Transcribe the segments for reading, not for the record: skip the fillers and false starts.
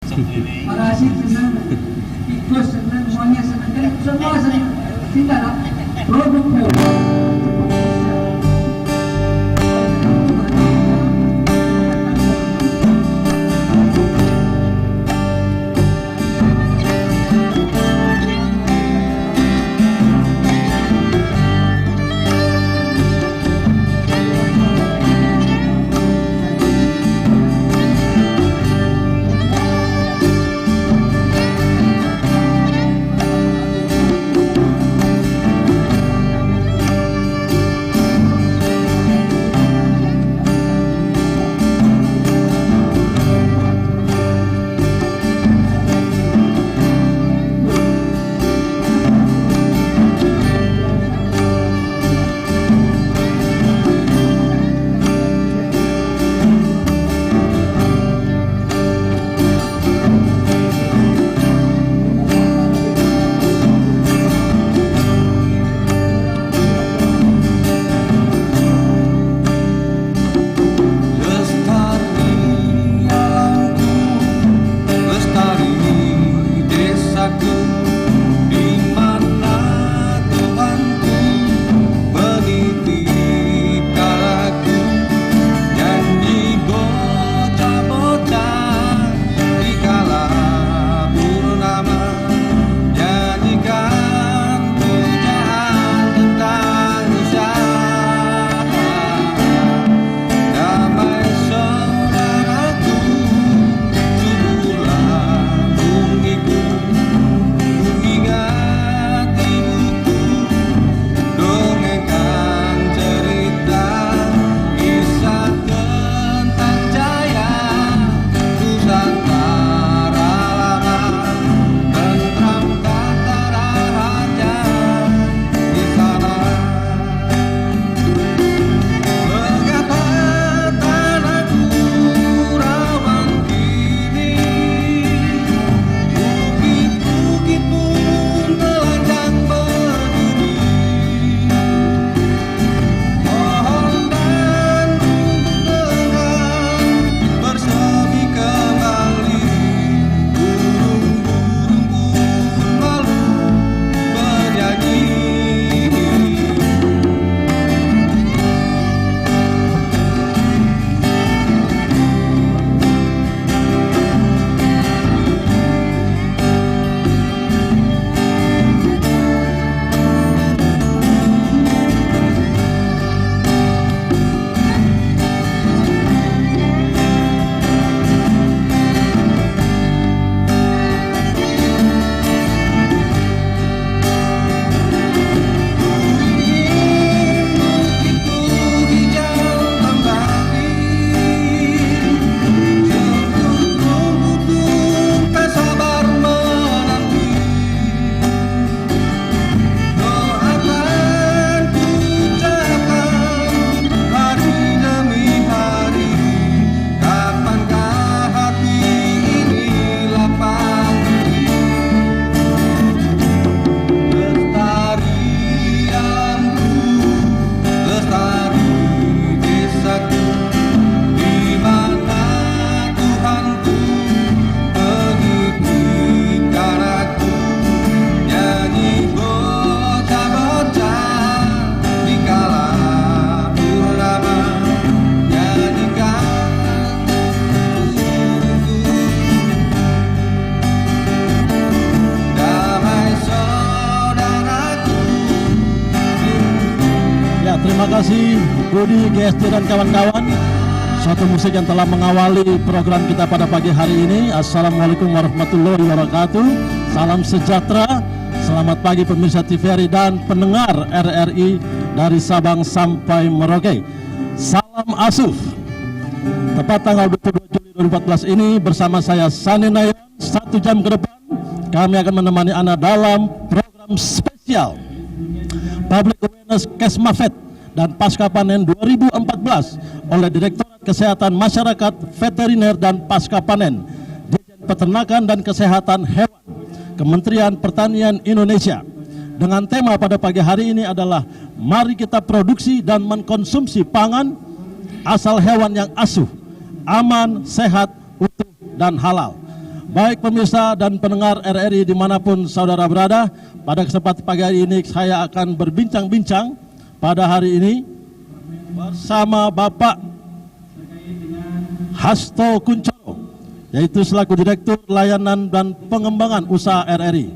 Para asik senang, ikut senang, semuanya senang, semua senang. Tinggal produk Terima kasih Budi, GSD dan kawan-kawan. Suatu musik yang telah mengawali program kita pada pagi hari ini. Assalamualaikum warahmatullahi wabarakatuh. Salam sejahtera. Selamat pagi pemirsa TVRI dan pendengar RRI dari Sabang sampai Merauke. Salam Asuf. Tepat tanggal 22 Juli 2014 ini bersama saya Sani Nayon, 1 jam ke depan kami akan menemani Anda dalam program spesial Public Awareness Kesmafet dan Pasca Panen 2014 oleh Direktorat Kesehatan Masyarakat Veteriner dan Pasca Panen, Dirjen Peternakan dan Kesehatan Hewan, Kementerian Pertanian Indonesia. Dengan tema pada pagi hari ini adalah mari kita produksi dan mengkonsumsi pangan asal hewan yang asuh, aman, sehat, utuh, dan halal. Baik pemirsa dan pendengar RRI dimanapun saudara berada, pada kesempatan pagi hari ini saya akan berbincang-bincang pada hari ini bersama Bapak Hasto Kuncoro, yaitu selaku Direktur Layanan dan Pengembangan Usaha RRI.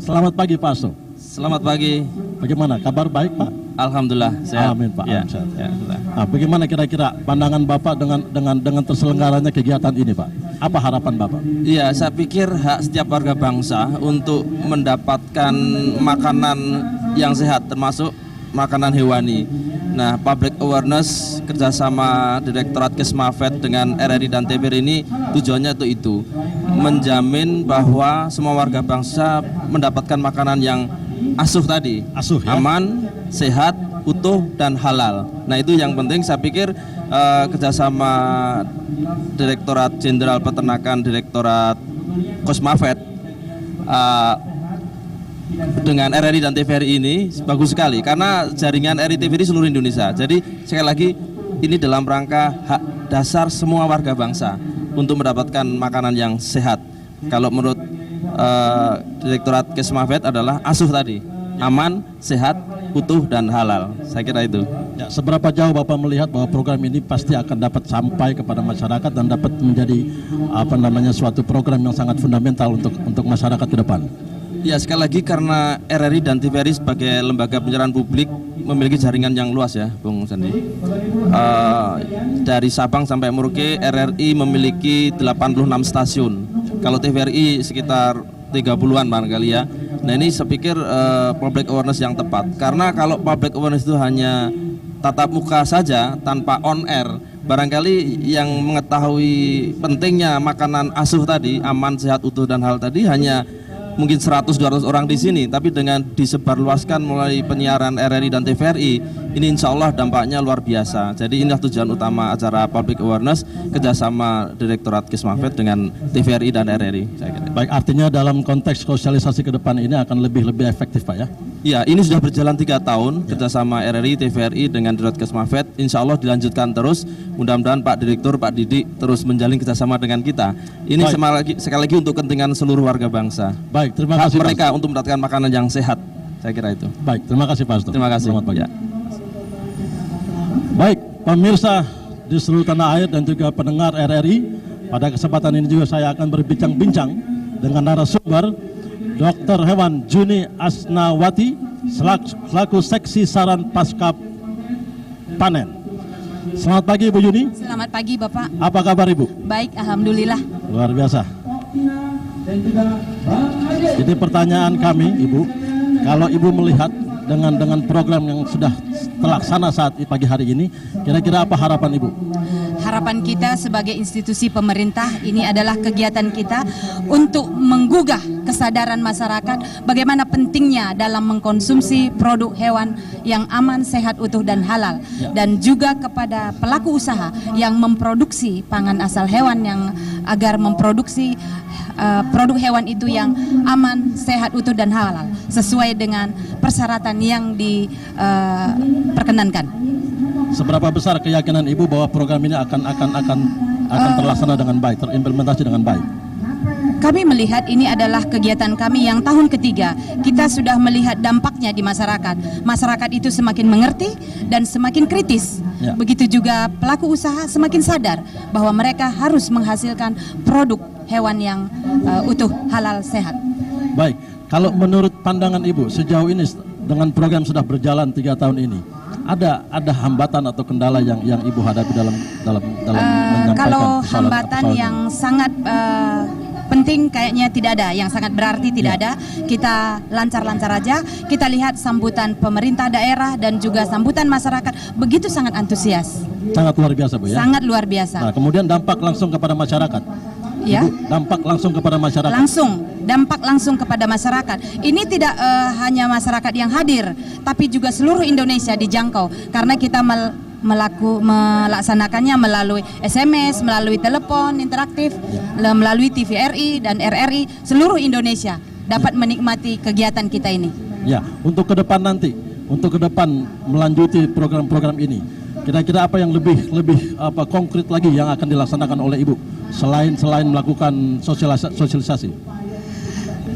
Selamat pagi Pak Hasto. Selamat pagi. Bagaimana kabar? Baik Pak? Alhamdulillah sehat. Amin Pak. Ya, Sehat. ya, Nah, bagaimana kira-kira pandangan Bapak dengan terselenggaranya kegiatan ini Pak? Apa harapan Bapak? Iya, saya pikir hak setiap warga bangsa untuk mendapatkan makanan yang sehat, termasuk makanan hewani. Nah, public awareness kerjasama Direktorat Kesmafet dengan RRI dan TVRI ini tujuannya itu menjamin bahwa semua warga bangsa mendapatkan makanan yang asuh tadi, Asuh, ya? aman, sehat, utuh dan halal. Nah itu yang penting saya pikir kerjasama Direktorat Jenderal Peternakan, Direktorat Kesmafet dengan RRI dan TVRI ini bagus sekali karena jaringan RRI TVRI seluruh Indonesia. Jadi sekali lagi ini dalam rangka hak dasar semua warga bangsa untuk mendapatkan makanan yang sehat. Kalau menurut Direktorat Kesmafet adalah asuh tadi, aman, sehat, utuh dan halal. Saya kira itu. Ya, seberapa jauh Bapak melihat bahwa program ini pasti akan dapat sampai kepada masyarakat dan dapat menjadi suatu program yang sangat fundamental untuk masyarakat ke depan? Ya sekali lagi karena RRI dan TVRI sebagai lembaga penyiaran publik memiliki jaringan yang luas ya Bung Sandi. Dari Sabang sampai Merauke RRI memiliki 86 stasiun. Kalau TVRI sekitar 30-an barangkali ya. Nah ini saya pikir public awareness yang tepat. Karena kalau public awareness itu hanya tatap muka saja tanpa on air, barangkali yang mengetahui pentingnya makanan asuh tadi, aman, sehat, utuh dan halal tadi hanya mungkin 100-200 orang di sini, tapi dengan disebarluaskan melalui penyiaran RRI dan TVRI, ini insya Allah dampaknya luar biasa. Jadi inilah tujuan utama acara public awareness kerjasama Direktorat Kesmafet dengan TVRI dan RRI. Saya kira. Baik, artinya dalam konteks sosialisasi ke depan ini akan lebih efektif Pak ya? Ya, ini sudah berjalan 3 tahun kerjasama RRI, TVRI dengan Direktorat Kesmafet. Insya Allah dilanjutkan terus. Mudah-mudahan Pak Direktur, Pak Didik terus menjalin kerjasama dengan kita. Ini sekali lagi untuk kepentingan seluruh warga bangsa. Baik, terima Hak kasih mereka untuk mendapatkan makanan yang sehat. Saya kira itu. Baik, terima kasih Pak Hasto. Terima kasih. Selamat pagi. Ya. Baik, pemirsa di seluruh tanah air dan juga pendengar RRI, pada kesempatan ini juga saya akan berbincang-bincang dengan narasumber Dr. Hewan Juni Asnawati selaku Seksi Saran Pasca Panen. Selamat pagi Ibu Juni. Selamat pagi Bapak. Apa kabar Ibu? Baik, alhamdulillah. Luar biasa. Jadi pertanyaan kami Ibu, kalau Ibu melihat dengan program yang sudah terlaksana saat pagi hari ini, kira-kira apa harapan Ibu? Harapan kita sebagai institusi pemerintah ini adalah kegiatan kita untuk menggugah kesadaran masyarakat bagaimana pentingnya dalam mengkonsumsi produk hewan yang aman, sehat, utuh dan halal, dan juga kepada pelaku usaha yang memproduksi pangan asal hewan yang agar memproduksi produk hewan itu yang aman, sehat, utuh dan halal sesuai dengan persyaratan yang diperkenankan. Seberapa besar keyakinan Ibu bahwa program ini akan terlaksana dengan baik, terimplementasi dengan baik? Kami melihat ini adalah kegiatan kami yang tahun ketiga. Kita sudah melihat dampaknya di masyarakat. Masyarakat itu semakin mengerti dan semakin kritis. Ya. Begitu juga pelaku usaha semakin sadar bahwa mereka harus menghasilkan produk hewan yang utuh, halal, sehat. Baik, kalau menurut pandangan Ibu sejauh ini dengan program sudah berjalan 3 tahun ini, ada hambatan atau kendala yang Ibu hadapi dalam menyampaikan kalau persoalan hambatan yang sangat penting kayaknya tidak ada, yang sangat berarti tidak ada. Kita lancar-lancar aja. Kita lihat sambutan pemerintah daerah dan juga sambutan masyarakat begitu sangat antusias. Sangat luar biasa Bu ya? Sangat luar biasa. Nah, kemudian dampak langsung kepada masyarakat. Ya. Ibu, dampak langsung kepada masyarakat. Dampak langsung kepada masyarakat. Ini tidak hanya masyarakat yang hadir, tapi juga seluruh Indonesia dijangkau karena kita melaksanakannya melalui SMS, melalui telepon interaktif, melalui TVRI dan RRI. Seluruh Indonesia dapat menikmati kegiatan kita ini. Ya, untuk ke depan nanti, untuk ke depan melanjuti program-program ini, kira-kira apa yang lebih konkret lagi yang akan dilaksanakan oleh Ibu selain melakukan sosialisasi?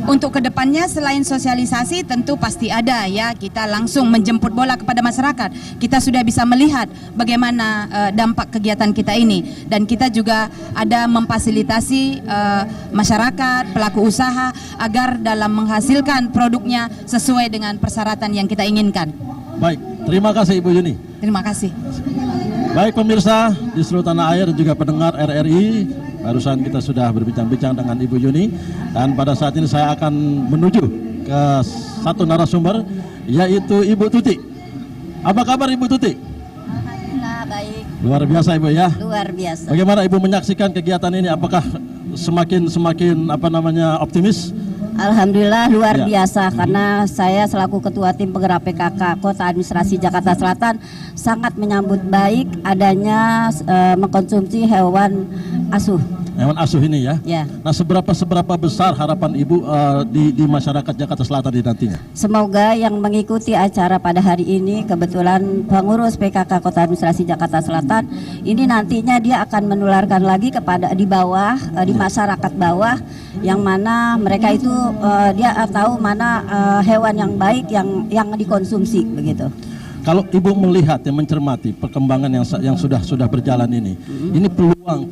Untuk kedepannya selain sosialisasi tentu pasti ada ya, kita langsung menjemput bola kepada masyarakat. Kita sudah bisa melihat bagaimana dampak kegiatan kita ini, dan kita juga ada memfasilitasi masyarakat, pelaku usaha agar dalam menghasilkan produknya sesuai dengan persyaratan yang kita inginkan. Baik, terima kasih Ibu Yuni. Terima kasih. Baik pemirsa di seluruh tanah air dan juga pendengar RRI, barusan kita sudah berbincang-bincang dengan Ibu Yuni, dan pada saat ini saya akan menuju ke satu narasumber, yaitu Ibu Tuti. Apa kabar Ibu Tuti? Alhamdulillah baik. Luar biasa Ibu ya. Luar biasa. Bagaimana Ibu menyaksikan kegiatan ini? Apakah semakin optimis? Alhamdulillah luar Ya. biasa, karena saya selaku Ketua Tim Penggerak PKK Kota Administrasi Jakarta Selatan sangat menyambut baik adanya mengkonsumsi hewan asuh. Hewan asuh ini ya. Ya. Nah, seberapa besar harapan Ibu di masyarakat Jakarta Selatan di nantinya? Semoga yang mengikuti acara pada hari ini, kebetulan pengurus PKK Kota Administrasi Jakarta Selatan, ini nantinya dia akan menularkan lagi kepada di bawah, di masyarakat bawah, yang mana mereka itu dia tahu mana hewan yang baik yang dikonsumsi begitu. Kalau Ibu melihat yang mencermati perkembangan yang sudah berjalan ini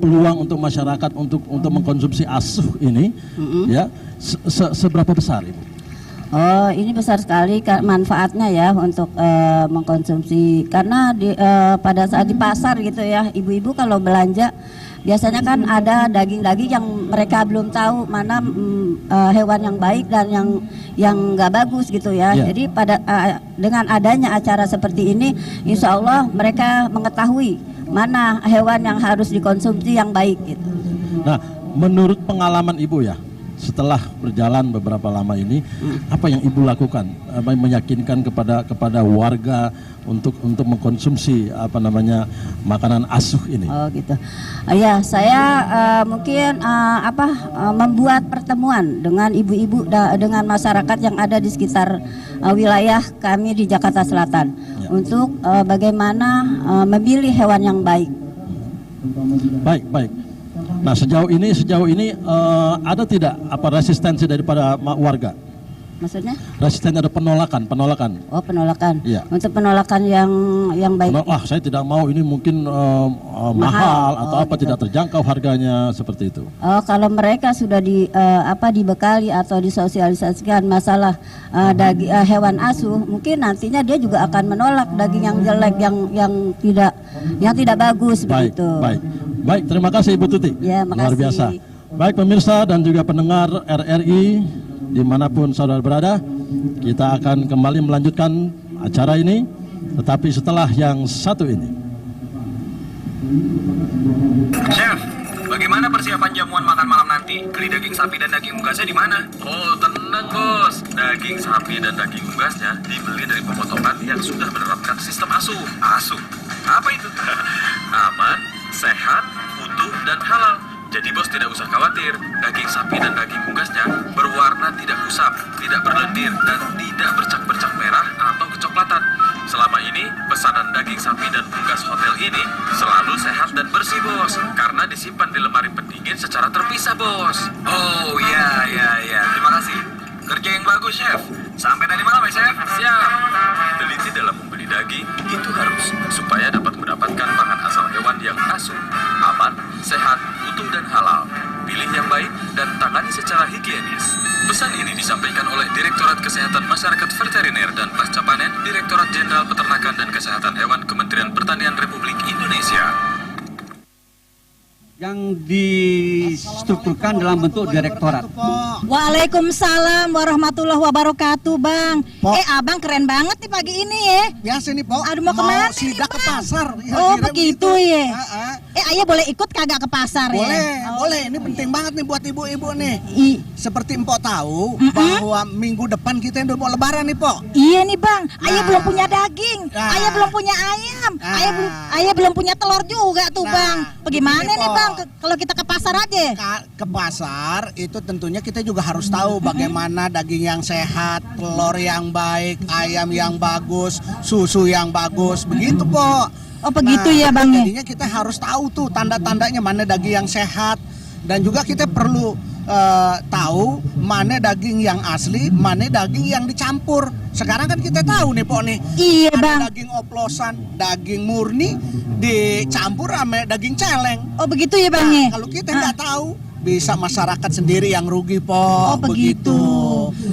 peluang untuk masyarakat untuk mengkonsumsi asuh ini, ya seberapa besar Ibu? Oh, ini besar sekali manfaatnya ya untuk mengkonsumsi, karena pada saat di pasar gitu ya, ibu-ibu kalau belanja biasanya kan ada daging-daging yang mereka belum tahu mana hewan yang baik dan yang nggak bagus gitu ya. Yeah. Jadi dengan adanya acara seperti ini, insya Allah mereka mengetahui mana hewan yang harus dikonsumsi yang baik gitu. Nah, menurut pengalaman Ibu ya, setelah berjalan beberapa lama ini, apa yang Ibu lakukan meyakinkan kepada warga untuk mengkonsumsi makanan asuh ini? Oh gitu. Ya, saya mungkin membuat pertemuan dengan ibu-ibu dengan masyarakat yang ada di sekitar wilayah kami di Jakarta Selatan, Ya. untuk bagaimana memilih hewan yang baik. Baik. Nah, sejauh ini ada tidak resistensi daripada warga? Maksudnya? Resisten, ada penolakan. Oh, penolakan. Iya. Untuk penolakan yang baik. Saya tidak mau, ini mungkin mahal atau tidak terjangkau harganya, seperti itu. Oh, kalau mereka sudah dibekali atau disosialisasikan masalah hewan asuh, mungkin nantinya dia juga akan menolak daging yang jelek, yang tidak bagus begitu. Baik, terima kasih Ibu Tuti. Ya, luar makasih. biasa. Baik pemirsa dan juga pendengar RRI dimanapun saudara berada, kita akan kembali melanjutkan acara ini, tetapi setelah yang satu ini. Chef, bagaimana persiapan jamuan makan malam nanti? Beli daging sapi dan daging unggasnya di mana? Oh, tenang bos. Daging sapi dan daging unggasnya dibeli dari pemotongan yang sudah menerapkan sistem asuh. Asuh? Apa itu? Aman, sehat, utuh, dan halal. Jadi bos tidak usah khawatir, daging sapi dan daging unggasnya berwarna tidak kusam, tidak berlendir, dan tidak bercak-bercak merah atau kecoklatan. Selama ini, pesanan daging sapi dan unggas hotel ini selalu sehat dan bersih bos, karena disimpan di lemari pendingin secara terpisah bos. Oh iya, terima kasih. Kerja yang bagus chef. Sampai tadi malam ya chef? Siap. Teliti dalam membeli daging, itu harus, supaya dapat mendapatkan pangan asal hewan yang asuh, aman, sehat, utuh dan halal. Pilih yang baik dan tangani secara higienis. Pesan ini disampaikan oleh Direktorat Kesehatan Masyarakat Veteriner dan Pasca Panen, Direktorat Jenderal Peternakan dan Kesehatan Hewan Kementerian Pertanian Republik Indonesia. Yang distrukturkan dalam bentuk direktorat. Waalaikumsalam warahmatullahi wabarakatuh, Bang. Pok. Abang keren banget nih pagi ini ya. Biasa nih, Pok. Aduh, mau kemana nih, sidak ke Bang? pasar. Oh, kira begitu ya. Ayah boleh ikut kagak ke pasar ya? Boleh. Ini penting banget nih buat ibu-ibu nih. Seperti Empok tahu bahwa minggu depan kita udah mau lebaran nih, Pok. Iya nih, Bang. Ayah Nah. belum punya daging. Nah. Ayah belum punya ayam. Nah. Ayah belum punya telur juga tuh, Nah, Bang. Bagaimana begini, nih, Pok. Bang? Kalau kita ke pasar aja? Ke pasar itu tentunya kita juga harus tahu bagaimana daging yang sehat, telur yang baik, ayam yang bagus, susu yang bagus, begitu, Pok. Oh, begitu ya, Bang, ya? Jadinya kita harus tahu tuh tanda-tandanya mana daging yang sehat, Dan juga kita perlu tahu mana daging yang asli, mana daging yang dicampur. Sekarang kan kita tahu nih Pok nih. Iya ada Bang. daging oplosan, daging murni dicampur sama daging celeng. Oh begitu ya Bang ya? Kalau kita nggak tahu, bisa masyarakat sendiri yang rugi Pok. Oh begitu.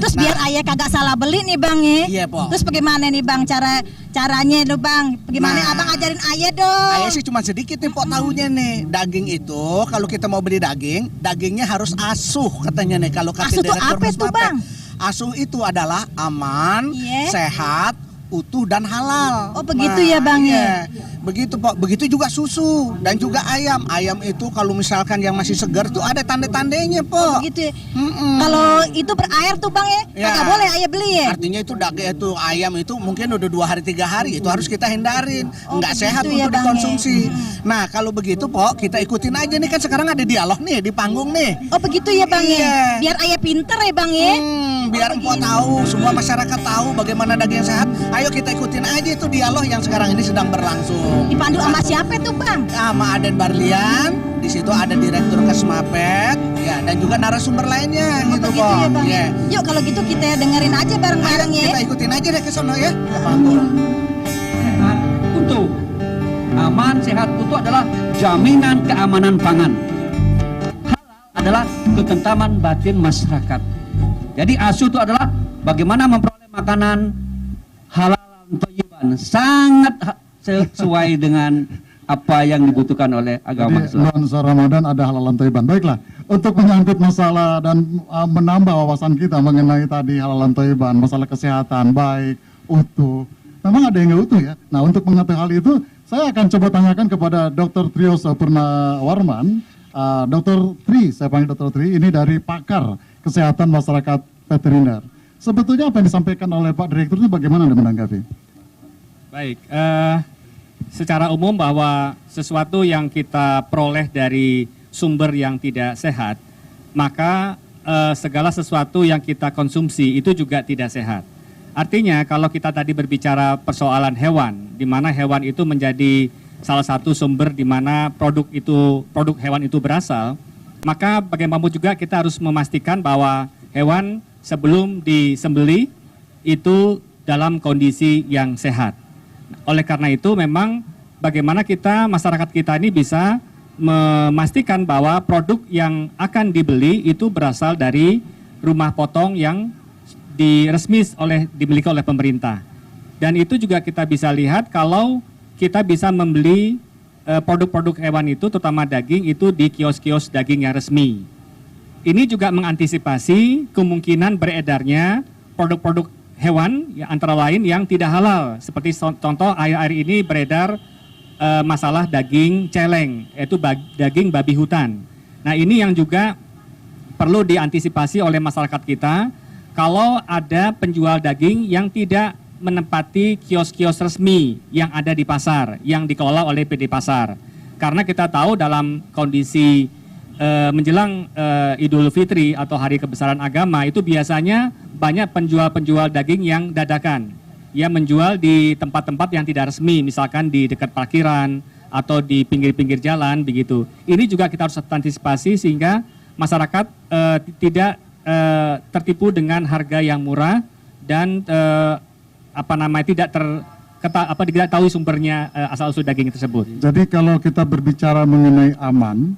Terus biar ayah kagak salah beli nih Bang ya? Iya Pok. Terus bagaimana nih Bang caranya lo Bang? Bagaimana Nah, Abang ajarin ayah dong? Ayah sih cuma sedikit nih Pok tahunya nih. Daging itu kalau kita mau beli daging, dagingnya harus asuh katanya nih kalau kata Asuh tuh direktur apa itu, Musmapet. Bang? Asuh itu adalah aman, Iya. sehat, utuh dan halal. Oh, begitu ya, Bang, iya. Begitu Pok. Begitu juga susu dan juga ayam. Ayam itu kalau misalkan yang masih segar tuh ada tanda-tandanya Pok. Begitu ya. Mm-mm. Kalau itu berair tuh Bang ya, Ya. kagak boleh ayah beli ya? Artinya itu daging itu ayam itu mungkin udah 2 hari 3 hari itu harus kita hindarin, Oh, nggak begitu sehat ya, untuk Bang, dikonsumsi. Nah kalau begitu Pok kita ikutin aja nih kan sekarang ada dialog nih di panggung nih. Oh begitu ya Bang Iya. ya? Biar ayah pinter ya Bang ya? Biar Empok tahu, semua masyarakat tahu bagaimana daging yang sehat. Ayo kita ikutin aja itu dialog yang sekarang ini sedang berlangsung. Dipandu sama siapa tuh Bang? Sama Aden Barlian, di situ ada Direktur Kesmapet, ya dan juga narasumber lainnya Oh, gitu begitu Pok. ya Bang Iya. ya? Yuk kalau gitu kita dengerin aja bareng-bareng Ayo, ya. kita ikutin aja deh ke sono ya. Ke panggung. Sehat utuh. Aman, sehat, utuh adalah jaminan keamanan pangan. Halal adalah ketentraman batin masyarakat. Jadi asuh itu adalah bagaimana memperoleh makanan halal dan thayyiban, sangat sesuai dengan apa yang dibutuhkan oleh agama Jadi Islam. nuansa Ramadan ada halalan thayyiban. Baiklah, untuk menyangkut masalah dan menambah wawasan kita mengenai tadi halalan thayyiban, masalah kesehatan baik, utuh. Memang ada yang nggak utuh ya. Nah, untuk mengetahui hal itu, saya akan coba tanyakan kepada Dr. Trios Purnawarman. Dr. Tri, saya panggil Dr. Tri, ini dari pakar kesehatan masyarakat veteriner. Sebetulnya apa yang disampaikan oleh Pak Direktur itu bagaimana Anda menanggapi? Baik, secara umum bahwa sesuatu yang kita peroleh dari sumber yang tidak sehat, maka segala sesuatu yang kita konsumsi itu juga tidak sehat. Artinya kalau kita tadi berbicara persoalan hewan, di mana hewan itu menjadi salah satu sumber di mana produk hewan itu berasal, maka bagaimanapun juga kita harus memastikan bahwa hewan sebelum disembelih itu dalam kondisi yang sehat. Oleh karena itu memang bagaimana kita, masyarakat kita ini bisa memastikan bahwa produk yang akan dibeli itu berasal dari rumah potong yang dimiliki oleh pemerintah. Dan itu juga kita bisa lihat kalau kita bisa membeli produk-produk hewan itu, terutama daging itu di kios-kios daging yang resmi. Ini juga mengantisipasi kemungkinan beredarnya produk-produk hewan ya, antara lain yang tidak halal. Seperti contoh akhir-akhir ini beredar masalah daging celeng, yaitu daging babi hutan. Nah ini yang juga perlu diantisipasi oleh masyarakat kita kalau ada penjual daging yang tidak menempati kios-kios resmi yang ada di pasar, yang dikelola oleh PD Pasar. Karena kita tahu dalam kondisi menjelang Idul Fitri atau Hari Kebesaran Agama itu biasanya banyak penjual-penjual daging yang dadakan. Yang menjual di tempat-tempat yang tidak resmi, misalkan di dekat parkiran atau di pinggir-pinggir jalan begitu. Ini juga kita harus antisipasi sehingga masyarakat tidak tertipu dengan harga yang murah dan tidak tahu sumbernya asal-usul daging tersebut. Jadi kalau kita berbicara mengenai aman,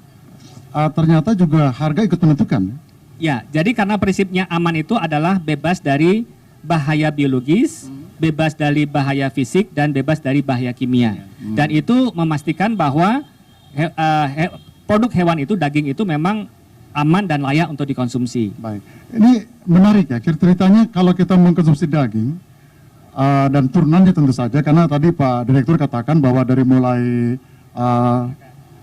ternyata juga harga ikut menentukan. Ya, jadi karena prinsipnya aman itu adalah bebas dari bahaya biologis, bebas dari bahaya fisik, dan bebas dari bahaya kimia. Dan itu memastikan bahwa produk hewan itu, daging itu memang aman dan layak untuk dikonsumsi. Baik, ini menarik ya, ceritanya kalau kita mengkonsumsi daging, dan turunannya tentu saja, karena tadi Pak Direktur katakan bahwa dari mulai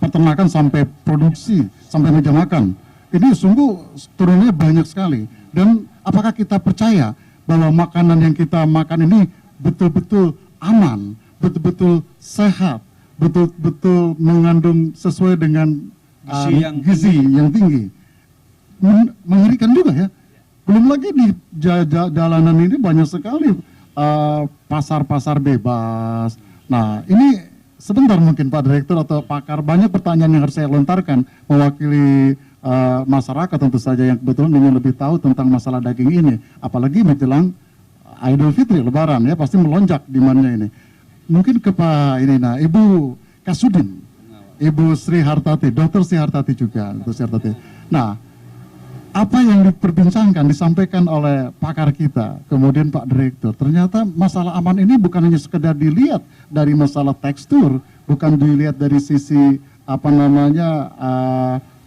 peternakan sampai produksi, sampai meja makan, ini sungguh turunannya banyak sekali. Dan apakah kita percaya bahwa makanan yang kita makan ini betul-betul aman, betul-betul sehat, betul-betul mengandung sesuai dengan gizi yang tinggi? Mengerikan juga ya. Belum lagi di jalanan ini banyak sekali pasar-pasar bebas. Nah ini sebentar mungkin Pak Direktur atau pakar, banyak pertanyaan yang harus saya lontarkan mewakili masyarakat tentu saja yang kebetulan ingin lebih tahu tentang masalah daging ini, apalagi menjelang Idul Fitri, Lebaran ya, pasti melonjak demandnya ini. Mungkin ke Pak ini, nah Ibu Kasudin, Ibu Sri Hartati, Dr. Sri Hartati juga, Dr. Sri Hartati. Nah, apa yang diperbincangkan, disampaikan oleh pakar kita, kemudian Pak Direktur, ternyata masalah aman ini bukan hanya sekedar dilihat dari masalah tekstur, bukan dilihat dari sisi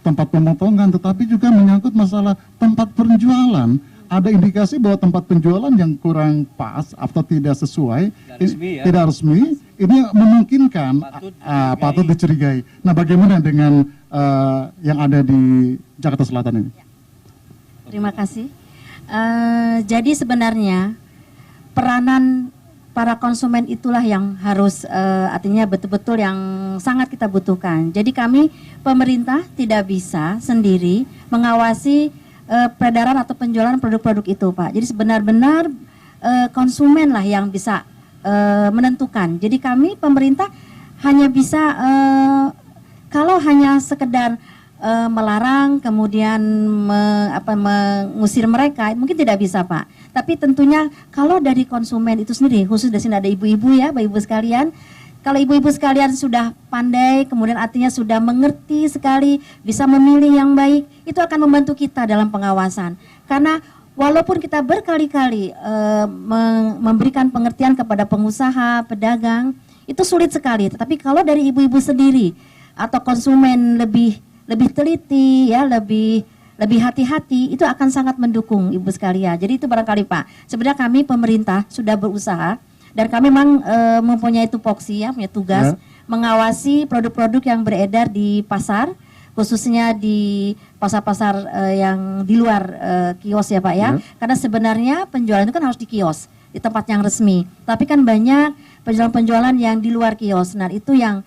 tempat pemotongan, tetapi juga menyangkut masalah tempat penjualan. Ada indikasi bahwa tempat penjualan yang kurang pas atau tidak sesuai, tidak resmi, ini memungkinkan patut dicurigai. Nah, bagaimana dengan yang ada di Jakarta Selatan ini? Terima kasih. Jadi sebenarnya peranan para konsumen itulah yang harus artinya betul-betul yang sangat kita butuhkan. Jadi kami pemerintah tidak bisa sendiri mengawasi peredaran atau penjualan produk-produk itu, Pak. Jadi benar-benar konsumen lah yang bisa menentukan. Jadi kami pemerintah hanya bisa kalau hanya sekedar melarang kemudian mengusir mereka mungkin tidak bisa, Pak. Tapi tentunya kalau dari konsumen itu sendiri, khusus di sini ada ibu-ibu ya, Bapak-ibu sekalian. Kalau ibu-ibu sekalian sudah pandai, kemudian artinya sudah mengerti sekali, bisa memilih yang baik, itu akan membantu kita dalam pengawasan. Karena walaupun kita berkali-kali memberikan pengertian kepada pengusaha, pedagang, itu sulit sekali. Tetapi kalau dari ibu-ibu sendiri atau konsumen lebih teliti ya, lebih hati-hati, itu akan sangat mendukung ibu sekalian. Jadi itu barangkali, Pak, sebenarnya kami pemerintah sudah berusaha dan kami memang mempunyai tupoksi ya, punya tugas mengawasi produk-produk yang beredar di pasar, khususnya di pasar-pasar yang di luar kios ya, Pak ya. Karena sebenarnya penjualan itu kan harus di kios, di tempat yang resmi. Tapi kan banyak penjualan-penjualan yang di luar kios. Nah, itu yang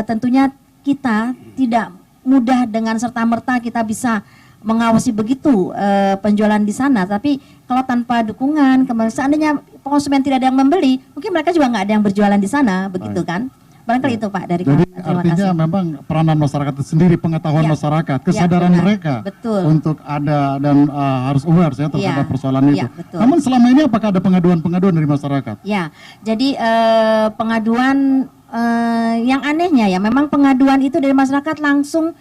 tentunya kita tidak mudah dengan serta-merta kita bisa mengawasi begitu penjualan di sana. Tapi kalau tanpa dukungan, seandainya konsumen tidak ada yang membeli, mungkin mereka juga nggak ada yang berjualan di sana, begitu kan? Barangkali itu, Pak, dari Jadi kami. Terima artinya kasih. memang peranan masyarakat itu sendiri, pengetahuan masyarakat, kesadaran benar. mereka Betul. untuk ada dan harus aware ya terhadap persoalan itu. Betul. Namun selama ini apakah ada pengaduan-pengaduan dari masyarakat? Ya, jadi pengaduan yang anehnya ya, memang pengaduan itu dari masyarakat langsung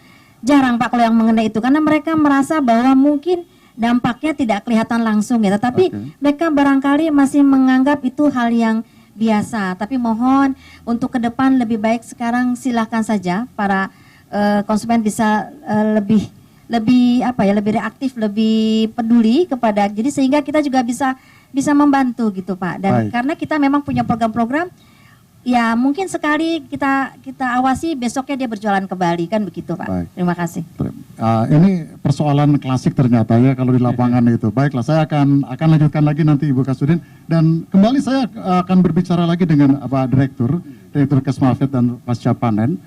jarang, Pak, kalau yang mengenai itu, karena mereka merasa bahwa mungkin dampaknya tidak kelihatan langsung ya, tetapi mereka barangkali masih menganggap itu hal yang biasa. Tapi mohon untuk ke depan lebih baik sekarang silahkan saja para konsumen bisa lebih reaktif, lebih peduli kepada, jadi sehingga kita juga bisa membantu gitu, Pak. Dan karena kita memang punya program-program, ya mungkin sekali kita awasi, besoknya dia berjualan kembali, kan begitu, Pak. Terima kasih. Ini persoalan klasik ternyata ya kalau di lapangan itu. Baiklah, saya akan lanjutkan lagi nanti Ibu Kasudin, dan kembali saya akan berbicara lagi dengan Pak Direktur Kesmafet dan Pasca Panen.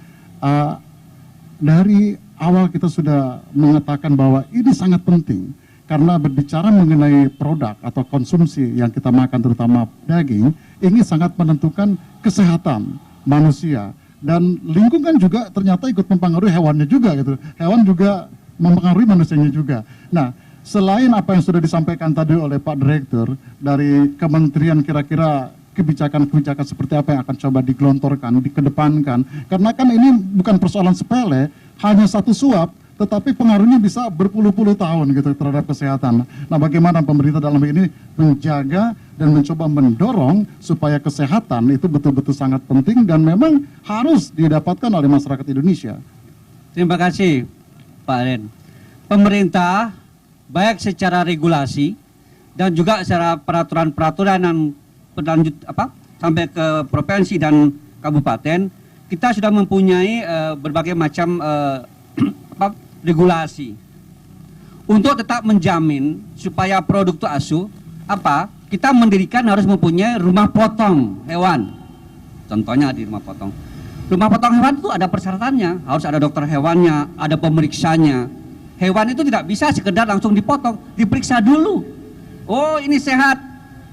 Dari awal kita sudah mengatakan bahwa ini sangat penting. Karena berbicara mengenai produk atau konsumsi yang kita makan, terutama daging, ini sangat menentukan kesehatan manusia. Dan lingkungan juga ternyata ikut mempengaruhi hewannya juga gitu. Hewan juga mempengaruhi manusianya juga. Nah, selain apa yang sudah disampaikan tadi oleh Pak Direktur, dari kementerian kira-kira kebijakan-kebijakan seperti apa yang akan coba digelontorkan, dikedepankan. Karena kan ini bukan persoalan sepele, hanya satu suap, tetapi pengaruhnya bisa berpuluh-puluh tahun gitu terhadap kesehatan. Nah, bagaimana pemerintah dalam ini menjaga dan mencoba mendorong supaya kesehatan itu betul-betul sangat penting dan memang harus didapatkan oleh masyarakat Indonesia. Terima kasih, Pak Ren. Pemerintah baik secara regulasi dan juga secara peraturan-peraturan yang berlanjut sampai ke provinsi dan kabupaten, kita sudah mempunyai berbagai macam regulasi untuk tetap menjamin supaya produk itu asuh. Kita mendirikan harus mempunyai rumah potong hewan. Contohnya di rumah potong hewan itu ada persyaratannya, harus ada dokter hewannya, ada pemeriksanya. Hewan itu tidak bisa sekedar langsung dipotong, diperiksa dulu. Oh, ini sehat,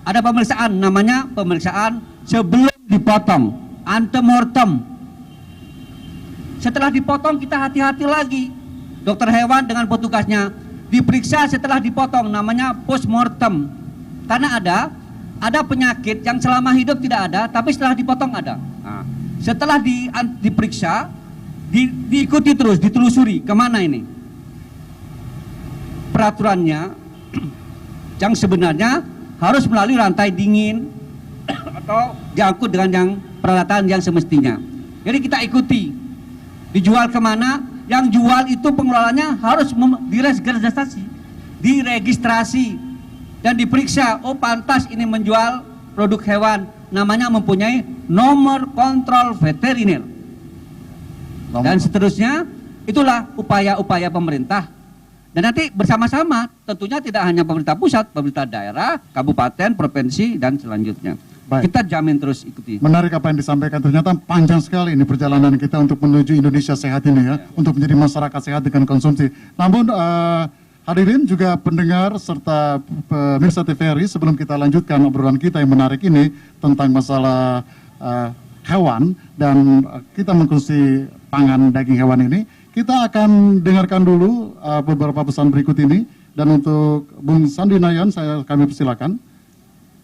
ada pemeriksaan, namanya pemeriksaan sebelum dipotong, antemortem. Setelah dipotong kita hati-hati lagi. dokter hewan dengan petugasnya diperiksa setelah dipotong, namanya postmortem. Karena ada penyakit yang selama hidup tidak ada, tapi setelah dipotong ada. Nah, setelah diperiksa, diikuti terus, ditelusuri kemana ini. Peraturannya yang sebenarnya harus melalui rantai dingin atau diangkut dengan yang peralatan yang semestinya. Jadi kita ikuti, dijual kemana, yang jual itu pengelolanya harus diregistrasi dan diperiksa, oh pantas ini menjual produk hewan, namanya mempunyai nomor kontrol veteriner. Dan seterusnya, itulah upaya-upaya pemerintah. Dan nanti bersama-sama, tentunya tidak hanya pemerintah pusat, pemerintah daerah, kabupaten, provinsi, dan selanjutnya. Baik. Kita jamin terus ikuti. Menarik apa yang disampaikan, ternyata panjang sekali ini perjalanan kita untuk menuju Indonesia sehat ini ya, untuk menjadi masyarakat sehat dengan konsumsi. Namun hadirin juga pendengar serta pemirsa TVRI, sebelum kita lanjutkan obrolan kita yang menarik ini tentang masalah hewan dan kita mengkonsumsi pangan daging hewan ini, kita akan dengarkan dulu beberapa pesan berikut ini. Dan untuk Bung Sandi Nayan, kami persilakan.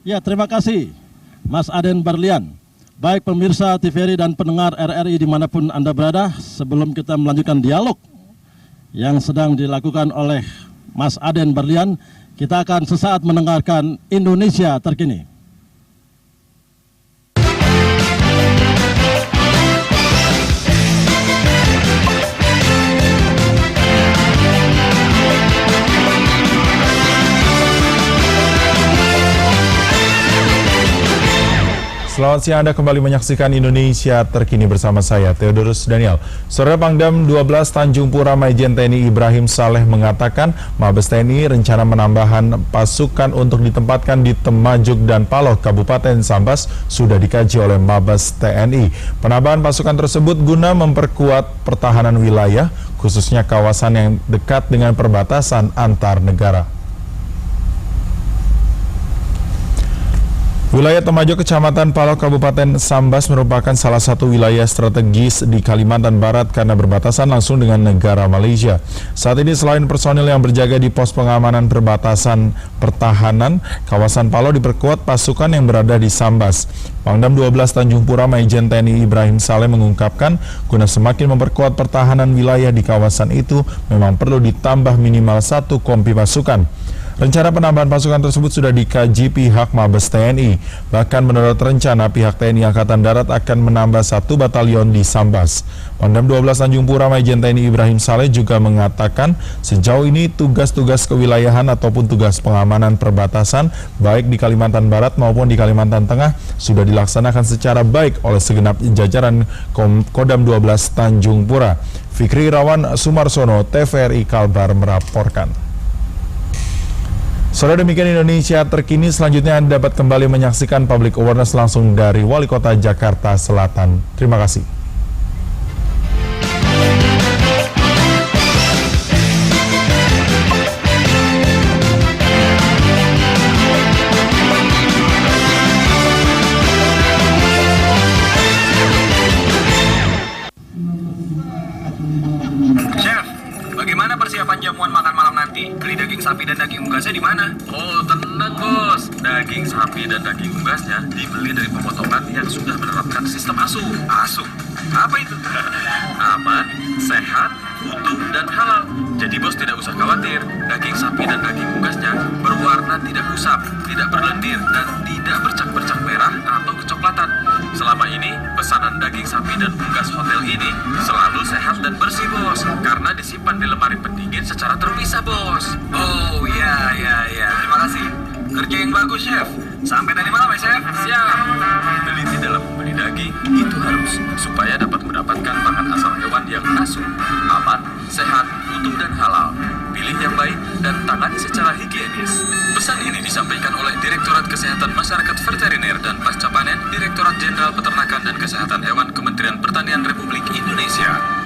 Ya, terima kasih Mas Aden Barlian. Baik pemirsa TVRI dan pendengar RRI dimanapun Anda berada, sebelum kita melanjutkan dialog yang sedang dilakukan oleh Mas Aden Barlian, kita akan sesaat mendengarkan Indonesia Terkini. Selamat siang, Anda kembali menyaksikan Indonesia Terkini bersama saya, Theodorus Daniel. Saudara, Pangdam 12 Tanjung Pura Majen TNI Ibrahim Saleh mengatakan Mabes TNI rencana menambahan pasukan untuk ditempatkan di Temajuk dan Paloh, Kabupaten Sambas sudah dikaji oleh Mabes TNI. Penambahan pasukan tersebut guna memperkuat pertahanan wilayah, khususnya kawasan yang dekat dengan perbatasan antar negara. Wilayah Temajuk, Kecamatan Paloh, Kabupaten Sambas merupakan salah satu wilayah strategis di Kalimantan Barat karena berbatasan langsung dengan negara Malaysia. Saat ini selain personil yang berjaga di pos pengamanan perbatasan pertahanan, kawasan Paloh diperkuat pasukan yang berada di Sambas. Pangdam 12 Tanjung Pura Majen TNI Ibrahim Saleh mengungkapkan, guna semakin memperkuat pertahanan wilayah di kawasan itu, memang perlu ditambah minimal 1 kompi pasukan. Rencana penambahan pasukan tersebut sudah dikaji pihak Mabes TNI. Bahkan menurut rencana, pihak TNI Angkatan Darat akan menambah 1 batalion di Sambas. Pangdam 12 Tanjung Pura Majen TNI Ibrahim Saleh juga mengatakan sejauh ini tugas-tugas kewilayahan ataupun tugas pengamanan perbatasan baik di Kalimantan Barat maupun di Kalimantan Tengah sudah dilaksanakan secara baik oleh segenap jajaran Kodam 12 Tanjung Pura. Fikri Irawan Sumarsono, TVRI Kalbar melaporkan. Saudara, demikian Indonesia Terkini. Selanjutnya Anda dapat kembali menyaksikan public awareness langsung dari Wali Kota Jakarta Selatan. Terima kasih. Chef, bagaimana persiapan jamuan makan malam nanti? Beli daging sapi dan daging unggasnya di mana? Oh, tenang bos. Daging sapi dan daging unggasnya dibeli dari pemotongan yang sudah menerapkan sistem asuh. Asuh? Apa itu? Aman, sehat, utuh, dan halal. Jadi bos tidak usah khawatir. Daging sapi dan daging unggasnya berwarna tidak kusam, tidak berlendir, dan tidak bercak-bercak merah atau kecoklatan. Selama ini, pesanan daging sapi dan unggas hotel ini selalu sehat dan bersih bos, karena disimpan di lemari pendingin secara terpisah bos. Oh ya, terima kasih. Kerja yang bagus chef. Sampai tadi malam ya chef. Siap. Teliti dalam membeli daging itu harus, supaya dapat mendapatkan bahan asal hewan yang asuh, aman, sehat, utuh dan halal. Pilih yang baik dan tangani secara higienis. Pesan ini disampaikan oleh Direktorat Kesehatan Masyarakat Veteriner dan Pasca Panen, Direktorat Jenderal Peternakan dan Kesehatan Hewan Kementerian Pertanian Republik Indonesia.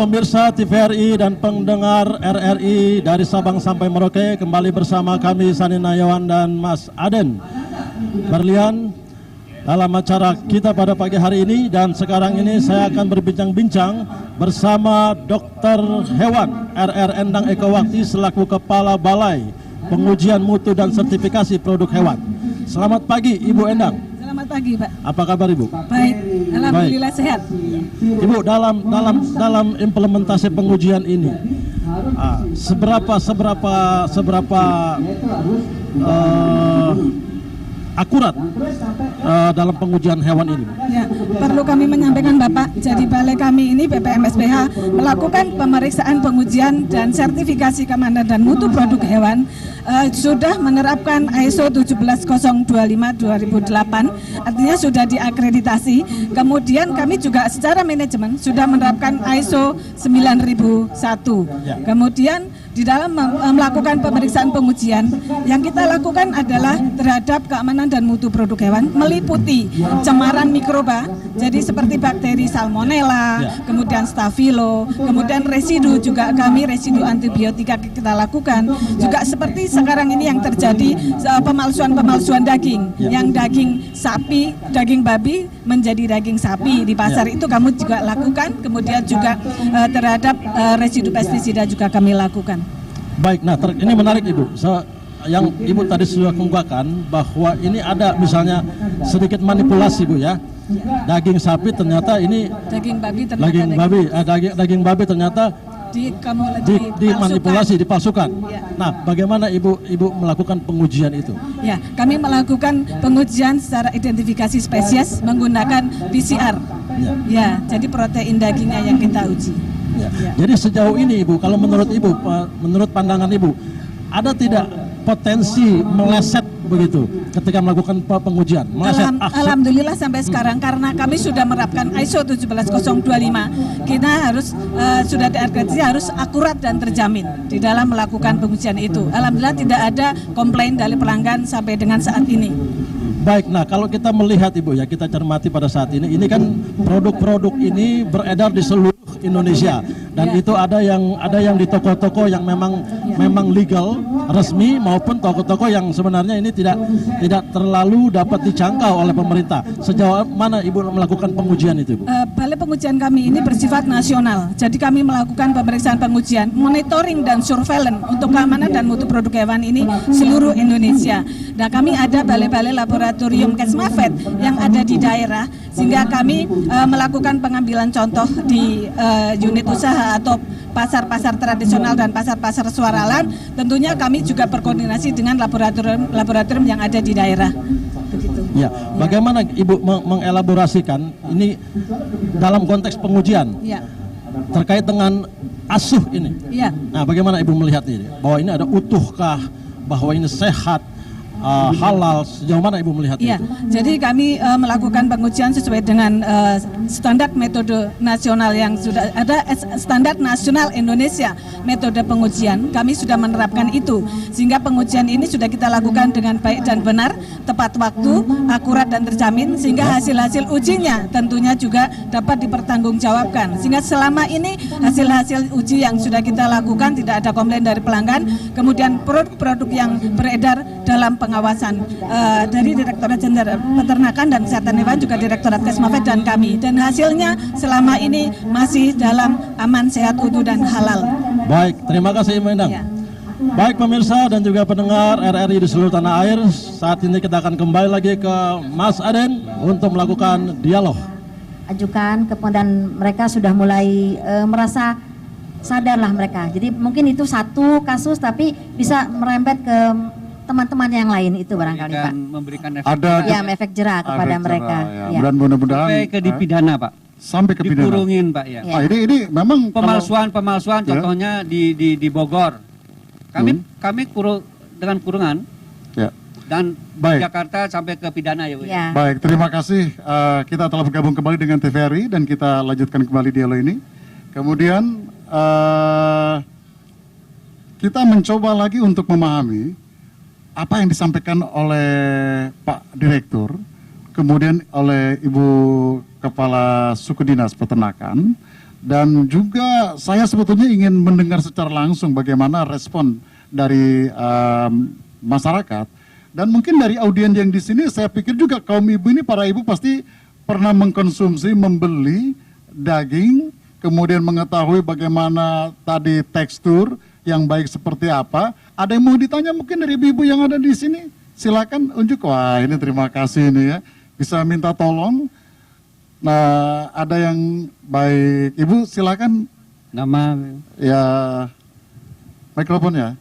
pemirsa TVRI dan pendengar RRI dari Sabang sampai Merauke, kembali bersama kami Sani Nayawan dan Mas Aden Berlian dalam acara kita pada pagi hari ini. Dan sekarang ini saya akan berbincang-bincang bersama Dokter Hewan RR Endang Eko Wakti selaku Kepala Balai Pengujian Mutu dan Sertifikasi Produk Hewan. Selamat pagi Ibu Endang. Selamat pagi, Pak. Apa kabar Ibu? Baik, alhamdulillah sehat. Ibu, dalam implementasi pengujian ini, seberapa akurat dalam pengujian hewan ini? Ya, perlu kami menyampaikan Bapak, jadi balai kami ini BPMSPH melakukan pemeriksaan pengujian dan sertifikasi keamanan dan mutu produk hewan, sudah menerapkan ISO 17025/2008, artinya sudah diakreditasi. Kemudian kami juga secara manajemen sudah menerapkan ISO 9001. Kemudian di dalam melakukan pemeriksaan pengujian yang kita lakukan adalah terhadap keamanan dan mutu produk hewan meliputi cemaran mikroba, jadi seperti bakteri salmonella, kemudian stafilo, kemudian residu juga kami residu antibiotika kita lakukan, juga seperti sekarang ini yang terjadi pemalsuan daging, yang daging sapi, daging babi menjadi daging sapi di pasar itu kami juga lakukan, kemudian juga terhadap residu pestisida juga kami lakukan. Baik, nah ini menarik Ibu. Yang Ibu tadi sudah kemukakan bahwa ini ada misalnya sedikit manipulasi Bu ya. Daging sapi ternyata ini daging babi ternyata dimanipulasi, dipalsukan. Ya. Nah, bagaimana Ibu melakukan pengujian itu? Ya, kami melakukan pengujian secara identifikasi spesies menggunakan PCR. Ya, jadi protein dagingnya yang kita uji. Ya. Jadi sejauh ini Ibu, kalau menurut Ibu, menurut pandangan Ibu, ada tidak potensi meleset begitu ketika melakukan pengujian? Alhamdulillah sampai sekarang karena kami sudah menerapkan ISO 17025, kita harus sudah diakreditasi harus akurat dan terjamin di dalam melakukan pengujian itu. Alhamdulillah tidak ada komplain dari pelanggan sampai dengan saat ini. Baik, nah kalau kita melihat Ibu ya, kita cermati pada saat ini kan produk-produk ini beredar di seluruh Indonesia dan itu ada yang di toko-toko yang memang legal resmi maupun toko-toko yang sebenarnya ini tidak terlalu dapat dijangkau oleh pemerintah. Sejauh mana Ibu melakukan pengujian itu Ibu? Balai pengujian kami ini bersifat nasional, jadi kami melakukan pemeriksaan pengujian, monitoring dan surveillance untuk keamanan dan mutu produk hewan ini seluruh Indonesia. Nah kami ada balai-balai laboratorium Kesmafed yang ada di daerah, sehingga kami melakukan pengambilan contoh di unit usaha atau pasar-pasar tradisional dan pasar-pasar suaralan. Tentunya kami juga berkoordinasi dengan laboratorium yang ada di daerah. Begitu. Ya, bagaimana Ibu mengelaborasikan ini dalam konteks pengujian terkait dengan asuh ini? Ya. Nah, bagaimana Ibu melihat ini? Bahwa ini ada utuhkah? Bahwa ini sehat? Halal, sejauh mana Ibu melihat itu? Jadi kami melakukan pengujian sesuai dengan standar metode nasional yang sudah ada, standar nasional Indonesia metode pengujian. Kami sudah menerapkan itu, sehingga pengujian ini sudah kita lakukan dengan baik dan benar, tepat waktu, akurat dan terjamin, sehingga hasil-hasil ujinya tentunya juga dapat dipertanggungjawabkan. Sehingga selama ini hasil-hasil uji yang sudah kita lakukan tidak ada komplain dari pelanggan, kemudian produk-produk yang beredar dalam pengawasan dari Direktorat Jenderal Peternakan dan Kesehatan Hewan, juga Direktorat Kesmafed dan kami, dan hasilnya selama ini masih dalam aman, sehat, utuh dan halal. Baik, terima kasih Ibu Endang. Baik pemirsa dan juga pendengar RRI di seluruh tanah air, saat ini kita akan kembali lagi ke Mas Aden untuk melakukan dialog. Ajukan kemudian mereka sudah mulai merasa sadarlah mereka. Jadi mungkin itu satu kasus tapi bisa merembet ke teman-teman yang lain itu barangkali Pak. Memberikan efek jerah kepada mereka. Ya. Mudah-mudahan sampai ke dipidana Pak. Sampai ke pidana. Dikurungin Pak ya. Ini memang pemalsuan contohnya di Bogor. Kami dengan kurungan. Dan Jakarta sampai ke pidana ya Bu. Baik, terima kasih. Kita telah bergabung kembali dengan TVRI dan kita lanjutkan kembali dialog ini. Kemudian kita mencoba lagi untuk memahami apa yang disampaikan oleh Pak Direktur, kemudian oleh Ibu Kepala Suku Dinas Peternakan, Dan juga saya sebetulnya ingin mendengar secara langsung bagaimana respon dari masyarakat. Dan mungkin dari audiens yang di sini, saya pikir juga kaum ibu ini, para ibu pasti pernah mengkonsumsi, membeli daging, kemudian mengetahui bagaimana tadi tekstur yang baik seperti apa. Ada yang mau ditanya mungkin dari ibu-ibu yang ada di sini? Silakan unjuk. Wah, ini terima kasih ini ya. Bisa minta tolong. Nah, ada yang baik. Ibu silakan. Nama Ya, mikrofon ya.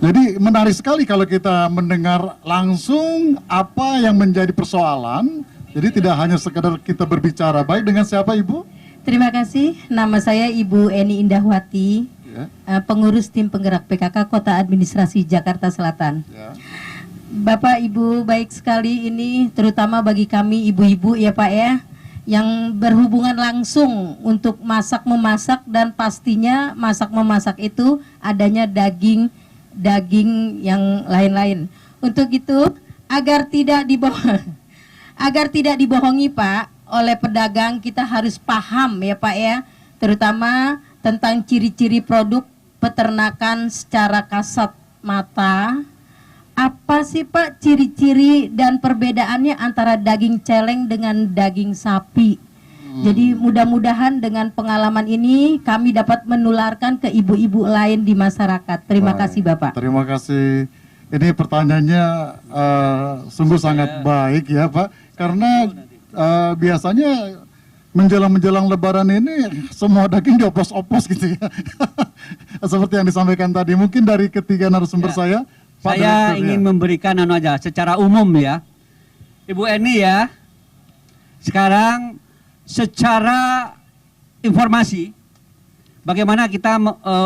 Jadi menarik sekali kalau kita mendengar langsung apa yang menjadi persoalan. Jadi tidak hanya sekedar kita berbicara. Baik, dengan siapa Ibu? Terima kasih. Nama saya Ibu Eni Indahwati, pengurus tim penggerak PKK Kota Administrasi Jakarta Selatan. Ya. Bapak Ibu, baik sekali ini terutama bagi kami ibu-ibu ya Pak ya, yang berhubungan langsung untuk masak-memasak, dan pastinya masak-memasak itu adanya daging yang lain-lain. Untuk itu agar tidak dibohongi Pak oleh pedagang, kita harus paham ya Pak ya, terutama tentang ciri-ciri produk peternakan secara kasat mata. Apa sih Pak ciri-ciri dan perbedaannya antara daging celeng dengan daging sapi? Jadi mudah-mudahan dengan pengalaman ini kami dapat menularkan ke ibu-ibu lain di masyarakat. Terima kasih Bapak. Terima kasih. Ini pertanyaannya sungguh sangat baik ya Pak. Karena biasanya menjelang Lebaran ini semua daging diopos-opos gitu ya. Seperti yang disampaikan tadi. Mungkin dari ketiga narasumber saya. Pak saya Direktur, ingin memberikan aja secara umum ya. Ibu Eni ya. Sekarang secara informasi, bagaimana kita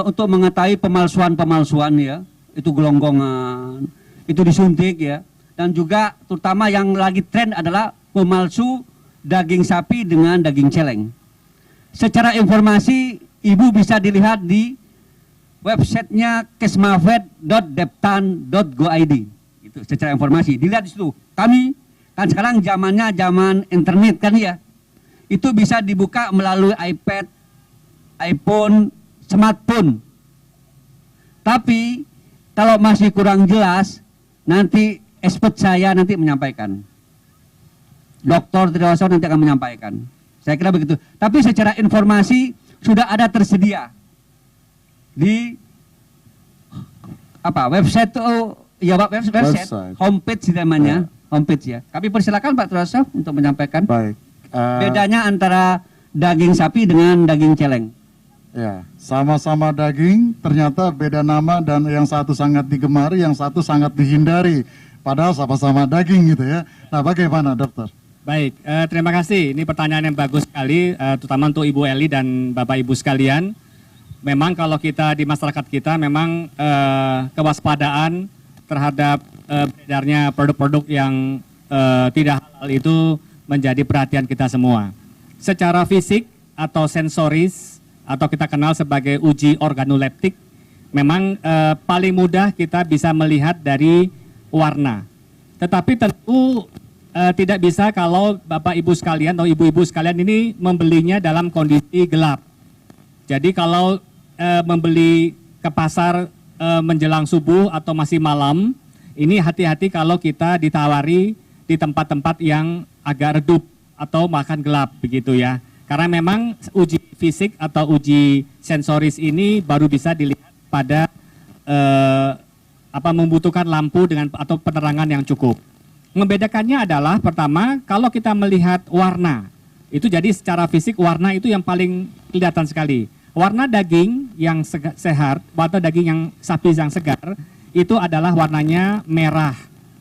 untuk mengetahui pemalsuan ya, itu gelonggongan, itu disuntik ya, dan juga terutama yang lagi tren adalah pemalsu daging sapi dengan daging celeng. Secara informasi, Ibu bisa dilihat di websitenya kesmafed.deptan.go.id. Itu secara informasi, dilihat di situ. Kami kan sekarang zamannya zaman internet kan ya. Itu bisa dibuka melalui iPad, iPhone, smartphone. Tapi kalau masih kurang jelas, nanti expert saya nanti menyampaikan. Dokter Triwaso nanti akan menyampaikan. Saya kira begitu. Tapi secara informasi sudah ada tersedia di website homepage namanya, homepage ya. Kami persilakan Pak Triwaso untuk menyampaikan. Baik. Bedanya antara daging sapi dengan daging celeng. Ya, sama-sama daging, ternyata beda nama, dan yang satu sangat digemari, yang satu sangat dihindari. Padahal sama-sama daging gitu ya. Nah, bagaimana dokter? Baik, terima kasih. Ini pertanyaan yang bagus sekali, terutama untuk Ibu Eli dan Bapak Ibu sekalian. Memang kalau kita di masyarakat kita memang kewaspadaan terhadap beredarnya produk-produk yang tidak halal itu menjadi perhatian kita semua. Secara fisik atau sensoris atau kita kenal sebagai uji organoleptik, memang paling mudah kita bisa melihat dari warna. Tetapi tentu tidak bisa kalau Bapak Ibu sekalian atau Ibu-ibu sekalian ini membelinya dalam kondisi gelap. Jadi kalau membeli ke pasar menjelang subuh atau masih malam, ini hati-hati kalau kita ditawari di tempat-tempat yang agak redup atau makan gelap begitu ya. Karena memang uji fisik atau uji sensoris ini baru bisa dilihat pada membutuhkan lampu dengan atau penerangan yang cukup. Membedakannya adalah pertama kalau kita melihat warna, itu jadi secara fisik warna itu yang paling kelihatan sekali. Warna daging yang sehat atau daging yang sapi yang segar itu adalah warnanya merah.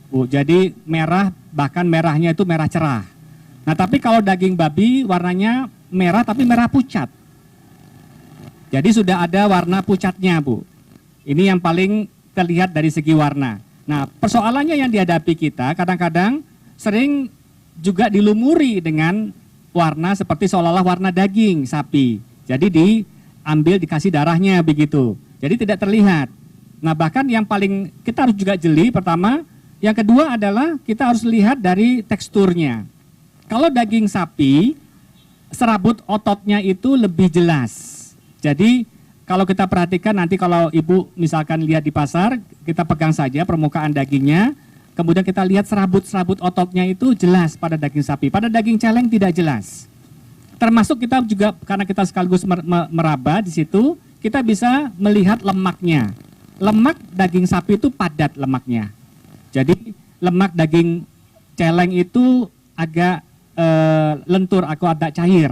Bu, jadi merah, bahkan merahnya itu merah cerah. Nah, tapi kalau daging babi warnanya merah tapi merah pucat. Jadi sudah ada warna pucatnya, Bu. Ini yang paling terlihat dari segi warna. Nah, persoalannya yang dihadapi kita kadang-kadang sering juga dilumuri dengan warna seperti seolah-olah warna daging sapi. Jadi diambil, dikasih darahnya begitu. Jadi tidak terlihat. Nah, bahkan yang paling kita harus juga jeli pertama. Yang kedua adalah kita harus lihat dari teksturnya. Kalau daging sapi serabut ototnya itu lebih jelas. Jadi kalau kita perhatikan nanti kalau Ibu misalkan lihat di pasar, kita pegang saja permukaan dagingnya, kemudian kita lihat serabut-serabut ototnya itu jelas pada daging sapi. Pada daging celeng tidak jelas. Termasuk kita juga karena kita sekaligus meraba di situ, kita bisa melihat lemaknya. Lemak daging sapi itu padat lemaknya. Jadi lemak daging celeng itu agak lentur atau agak cair.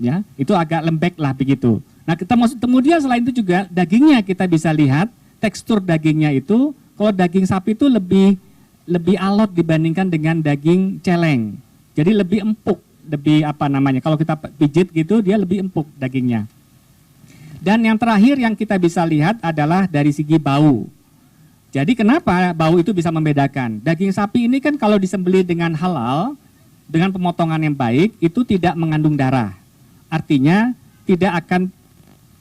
Ya, itu agak lembek lah begitu. Nah, kita maksud kemudian selain itu juga dagingnya kita bisa lihat tekstur dagingnya itu kalau daging sapi itu lebih alot dibandingkan dengan daging celeng. Jadi lebih empuk, lebih apa namanya? Kalau kita pijit gitu dia lebih empuk dagingnya. Dan yang terakhir yang kita bisa lihat adalah dari segi bau. Jadi kenapa bau itu bisa membedakan? Daging sapi ini kan kalau disembelih dengan halal, dengan pemotongan yang baik itu tidak mengandung darah. Artinya tidak akan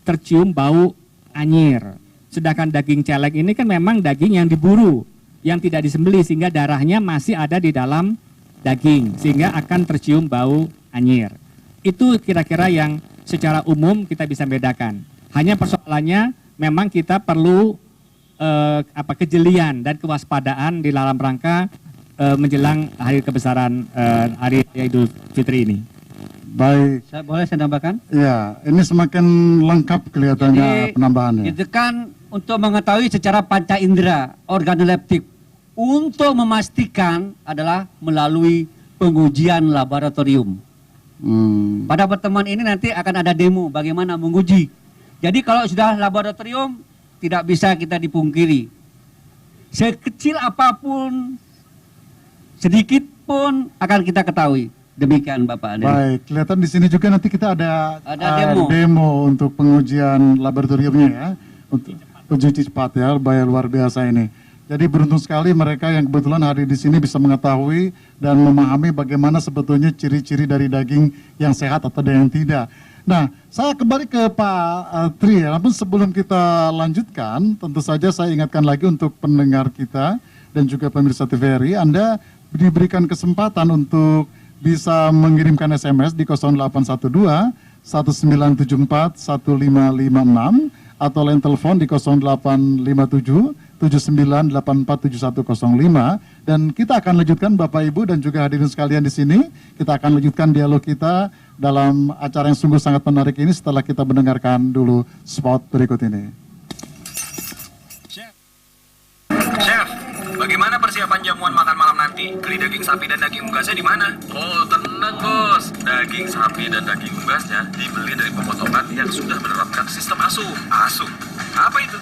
tercium bau anyir. Sedangkan daging celeng ini kan memang daging yang diburu, yang tidak disembelih sehingga darahnya masih ada di dalam daging sehingga akan tercium bau anyir. Itu kira-kira yang secara umum kita bisa bedakan. Hanya persoalannya memang kita perlu kejelian dan kewaspadaan di dalam rangka menjelang hari kebesaran hari Idul Fitri ini. Baik. Boleh saya tambahkan? Ya, ini semakin lengkap kelihatannya penambahannya. Itu kan untuk mengetahui secara panca indera organoleptik untuk memastikan adalah melalui pengujian laboratorium. Pada pertemuan ini nanti akan ada demo bagaimana menguji. Jadi kalau sudah laboratorium tidak bisa kita dipungkiri. Sekecil apapun, sedikit pun akan kita ketahui. Demikian Bapak Ade. Baik, kelihatan di sini juga nanti kita ada demo untuk pengujian laboratoriumnya ya, untuk uji cepat ya, luar biasa ini. Jadi beruntung sekali mereka yang kebetulan hari di sini bisa mengetahui dan memahami bagaimana sebetulnya ciri-ciri dari daging yang sehat atau yang tidak. Nah, saya kembali ke Pak Tri ya. Namun sebelum kita lanjutkan, tentu saja saya ingatkan lagi untuk pendengar kita dan juga pemirsa TVRI, Anda diberikan kesempatan untuk bisa mengirimkan SMS di 0812 1974 1556 atau line telepon di 0857 79847105 dan kita akan lanjutkan Bapak Ibu dan juga hadirin sekalian di sini. Kita akan lanjutkan dialog kita dalam acara yang sungguh sangat menarik ini setelah kita mendengarkan dulu spot berikut ini. Chef, bagaimana persiapan jamuan makan malam nanti? Beli daging sapi dan daging unggasnya di mana? Oh, tenang bos. Daging sapi dan daging unggasnya dibeli dari pemotongan yang sudah menerapkan sistem asuh. Asuh? Apa itu?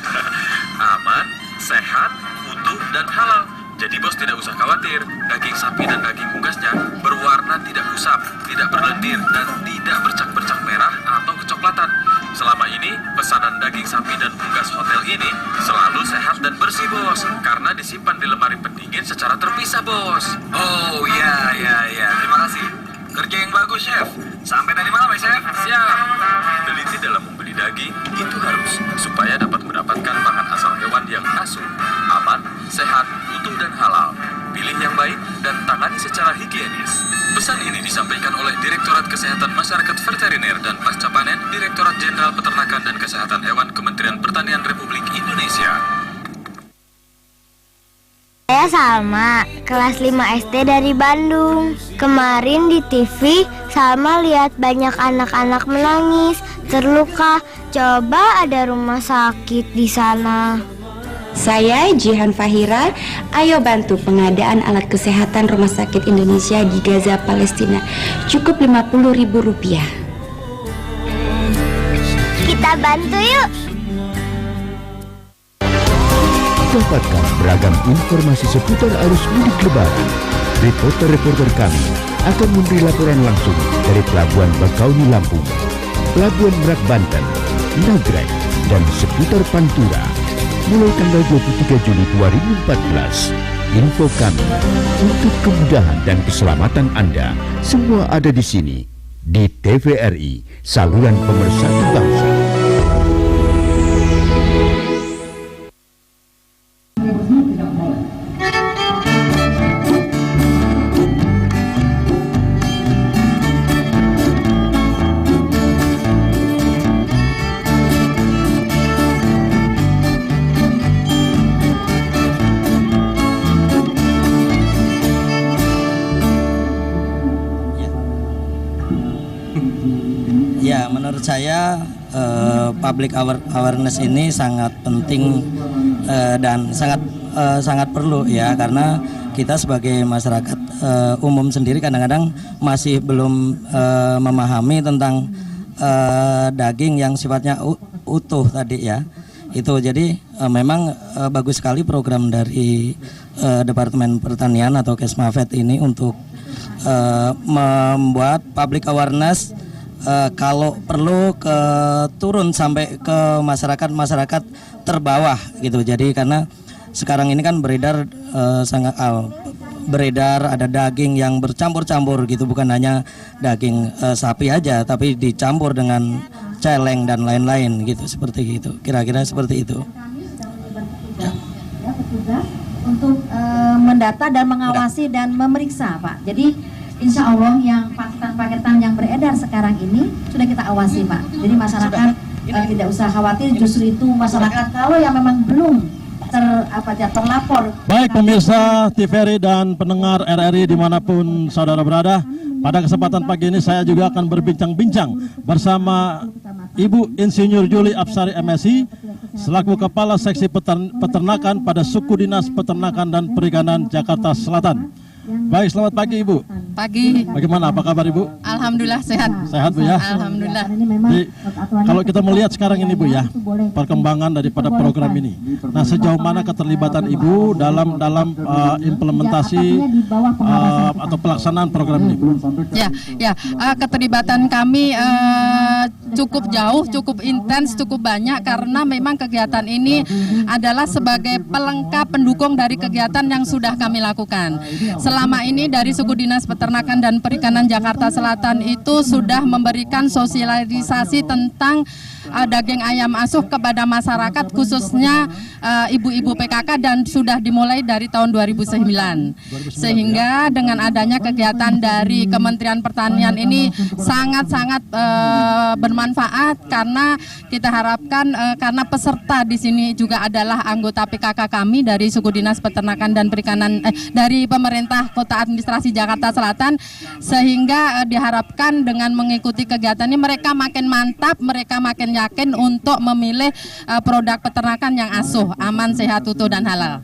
Aman, sehat, utuh, dan halal. Jadi bos tidak usah khawatir, daging sapi dan daging unggasnya berwarna tidak kusam, tidak berlendir, dan tidak bercak-bercak merah atau kecoklatan. Selama ini, pesanan daging sapi dan unggas hotel ini selalu sehat dan bersih bos, karena disimpan di lemari pendingin secara terpisah bos. Oh ya, terima kasih. Kerja yang bagus chef. Sampai tadi malam ya chef? Siap. Teliti dalam membeli daging, itu harus, supaya dapat mendapatkan pangan asal hewan yang asuh, aman, sehat, utuh dan halal. Pilih yang baik dan tangani secara higienis. Pesan ini disampaikan oleh Direktorat Kesehatan Masyarakat Veteriner dan Pasca Panen, Direktorat Jenderal Peternakan dan Kesehatan Hewan Kementerian Pertanian Republik Indonesia. Saya Salma, kelas 5 SD dari Bandung. Kemarin di TV, Salma lihat banyak anak-anak menangis, terluka. Coba ada rumah sakit di sana. Saya Jihan Fahira, ayo bantu pengadaan alat kesehatan Rumah Sakit Indonesia di Gaza, Palestina. Cukup Rp50.000. Kita bantu yuk. Dapatkan beragam informasi seputar arus mudik lebaran. Reporter-reporter kami akan memberi laporan langsung dari Pelabuhan Bakauni Lampung, Pelabuhan Merak Banten, Nagrek, dan seputar Pantura. Mulai tanggal 23 Juli 2014, info kami untuk kemudahan dan keselamatan Anda semua ada di sini di TVRI, saluran pemersatu bangsa. menurut saya public awareness ini sangat penting dan sangat perlu ya, karena kita sebagai masyarakat umum sendiri kadang-kadang masih belum memahami tentang daging yang sifatnya utuh tadi ya. Itu jadi memang bagus sekali program dari Departemen Pertanian atau Kesmafed ini untuk membuat public awareness, kalau perlu turun sampai ke masyarakat terbawah gitu. Jadi karena sekarang ini kan beredar ada daging yang bercampur-campur gitu, bukan hanya daging sapi aja, tapi dicampur dengan celeng dan lain-lain gitu, seperti itu. Kira-kira seperti itu. Ya, petugas untuk mendata dan mengawasi dan memeriksa, Pak. Jadi insya Allah yang paketan-paketan yang beredar sekarang ini sudah kita awasi, Pak. Jadi masyarakat tidak usah khawatir, justru itu masyarakat kalau yang memang belum terlapor. Baik pemirsa TVRI dan pendengar RRI dimanapun saudara berada, pada kesempatan pagi ini saya juga akan berbincang-bincang bersama Ibu Insinyur Juli Apsari MSI selaku Kepala Seksi Peternakan pada Suku Dinas Peternakan dan Perikanan Jakarta Selatan. Baik, selamat pagi Ibu. Pagi. Bagaimana, apa kabar Ibu? Alhamdulillah sehat. Sehat Bu ya? Alhamdulillah. Jadi, kalau kita melihat sekarang ini Bu ya, perkembangan daripada program ini. Nah, sejauh mana keterlibatan Ibu dalam implementasi atau pelaksanaan program ini Bu? Ya, keterlibatan kami cukup jauh, cukup intens, cukup banyak, karena memang kegiatan ini adalah sebagai pelengkap pendukung dari kegiatan yang sudah kami lakukan. Selama ini dari Suku Dinas Peternakan dan Perikanan Jakarta Selatan itu sudah memberikan sosialisasi tentang daging ayam asuh kepada masyarakat, khususnya ibu-ibu PKK, dan sudah dimulai dari tahun 2009. Sehingga dengan adanya kegiatan dari Kementerian Pertanian ini sangat-sangat bermanfaat, karena kita harapkan karena peserta di sini juga adalah anggota PKK kami dari Suku Dinas Peternakan dan Perikanan dari pemerintah Kota Administrasi Jakarta Selatan, sehingga diharapkan dengan mengikuti kegiatan ini mereka makin mantap, mereka makin yakin untuk memilih produk peternakan yang asuh, aman, sehat, utuh dan halal.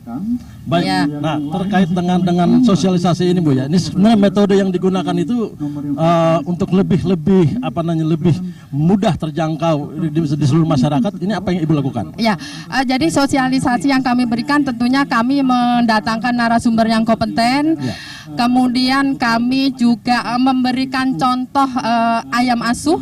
Baik. Ya. Nah, terkait dengan sosialisasi ini Bu ya, ini sebenarnya metode yang digunakan itu untuk lebih mudah terjangkau di seluruh masyarakat. Ini apa yang Ibu lakukan? Ya, jadi sosialisasi yang kami berikan tentunya kami mendatangkan narasumber yang kompeten. Ya. Kemudian kami juga memberikan contoh ayam asuh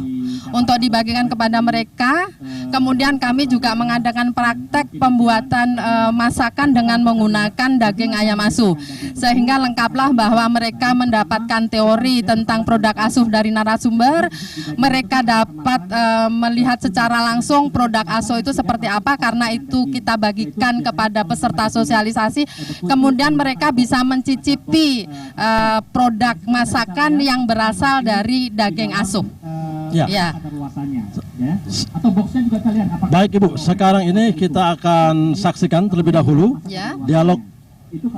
untuk dibagikan kepada mereka. Kemudian kami juga mengadakan praktek pembuatan masakan dengan menggunakan daging ayam asuh, sehingga lengkaplah bahwa mereka mendapatkan teori tentang produk asuh dari narasumber. Mereka dapat melihat secara langsung produk asuh itu seperti apa, karena itu kita bagikan kepada peserta sosialisasi. Kemudian mereka bisa mencicipi produk masakan yang berasal dari daging asuh. Ya. Baik Ibu, sekarang ini kita akan saksikan terlebih dahulu dialog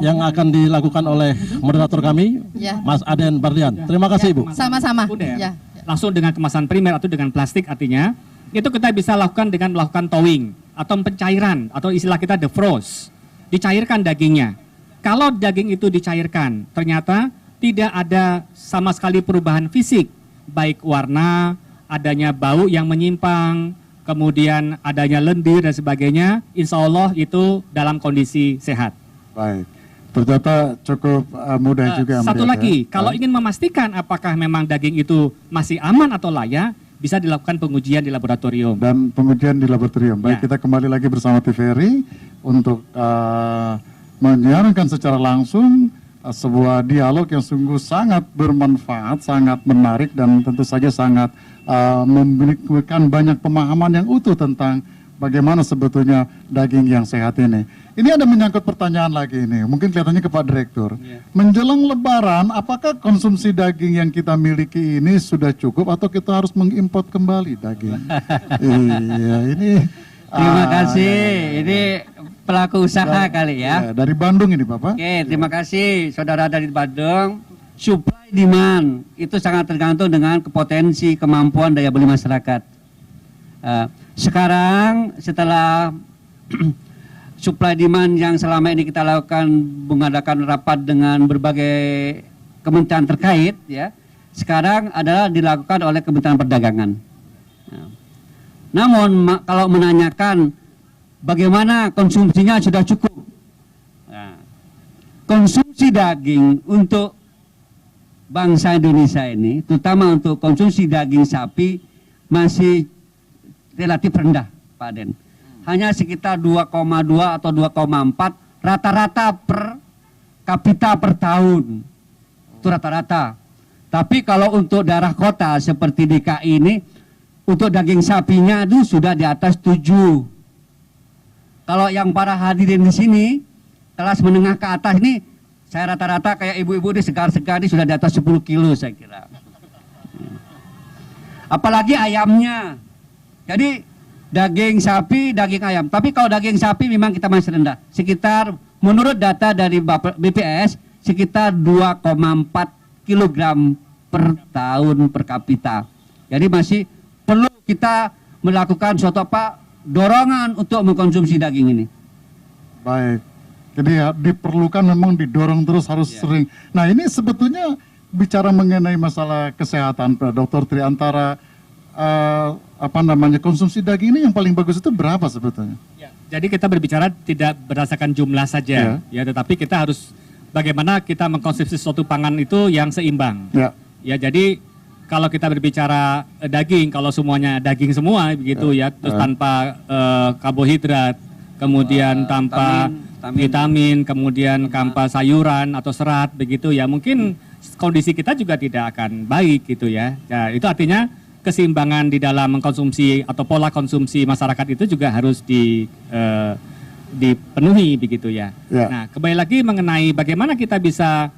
yang akan dilakukan oleh moderator kami, Mas Aden Barlian. Terima kasih Ibu. Sama-sama. Ya. Langsung dengan kemasan primer atau dengan plastik, artinya itu kita bisa lakukan dengan melakukan towing atau pencairan, atau istilah kita defrost, dicairkan dagingnya. Kalau daging itu dicairkan, ternyata tidak ada sama sekali perubahan fisik, baik warna, adanya bau yang menyimpang, kemudian adanya lendir dan sebagainya, insya Allah itu dalam kondisi sehat. Baik, ternyata cukup mudah juga. Satu lagi, kalau ingin memastikan apakah memang daging itu masih aman atau layak, bisa dilakukan pengujian di laboratorium. Dan pengujian di laboratorium. Baik, kita kembali lagi bersama TVRI untuk menyiarkan secara langsung sebuah dialog yang sungguh sangat bermanfaat, sangat menarik, dan tentu saja sangat memberikan banyak pemahaman yang utuh tentang bagaimana sebetulnya daging yang sehat ini. Ini ada menyangkut pertanyaan lagi ini, mungkin kelihatannya ke Pak Direktur. Menjelang Lebaran, apakah konsumsi daging yang kita miliki ini sudah cukup atau kita harus mengimport kembali daging? Iya, ini. Terima kasih. Ini pelaku usaha kali ya. Dari Bandung ini Bapak. Oke, terima kasih saudara dari Bandung. Supply demand itu sangat tergantung dengan potensi kemampuan daya beli masyarakat. Sekarang setelah supply demand yang selama ini kita lakukan mengadakan rapat dengan berbagai kementerian terkait, ya, sekarang adalah dilakukan oleh Kementerian Perdagangan. Namun kalau menanyakan bagaimana konsumsinya sudah cukup, konsumsi daging untuk bangsa Indonesia ini, terutama untuk konsumsi daging sapi, masih relatif rendah, Pak Den. Hanya sekitar 2,2 atau 2,4 rata-rata per kapita per tahun. Itu rata-rata. Tapi kalau untuk daerah kota seperti DKI ini, untuk daging sapinya itu sudah di atas 7. Kalau yang para hadirin di sini, kelas menengah ke atas ini, saya rata-rata kayak ibu-ibu di segar-segar ini sudah di atas 10 kilo saya kira. Apalagi ayamnya. Jadi daging sapi, daging ayam. Tapi kalau daging sapi memang kita masih rendah. Sekitar menurut data dari BPS sekitar 2,4 kg per tahun per kapita. Jadi masih perlu kita melakukan suatu dorongan untuk mengkonsumsi daging ini. Baik. Jadi ya diperlukan memang didorong terus harus sering. Nah ini sebetulnya bicara mengenai masalah kesehatan, Pak Dr. Triantara, konsumsi daging ini yang paling bagus itu berapa sebetulnya? Ya, jadi kita berbicara tidak berdasarkan jumlah saja, ya, tetapi kita harus bagaimana kita mengkonsumsi suatu pangan itu yang seimbang. Ya, jadi kalau kita berbicara daging, kalau semuanya daging semua begitu ya, terus tanpa karbohidrat, kemudian tanpa vitamin, kemudian tanpa sayuran atau serat begitu ya, mungkin kondisi kita juga tidak akan baik gitu ya. Ya, itu artinya keseimbangan di dalam mengkonsumsi atau pola konsumsi masyarakat itu juga harus dipenuhi begitu ya. Nah, kembali lagi mengenai bagaimana kita bisa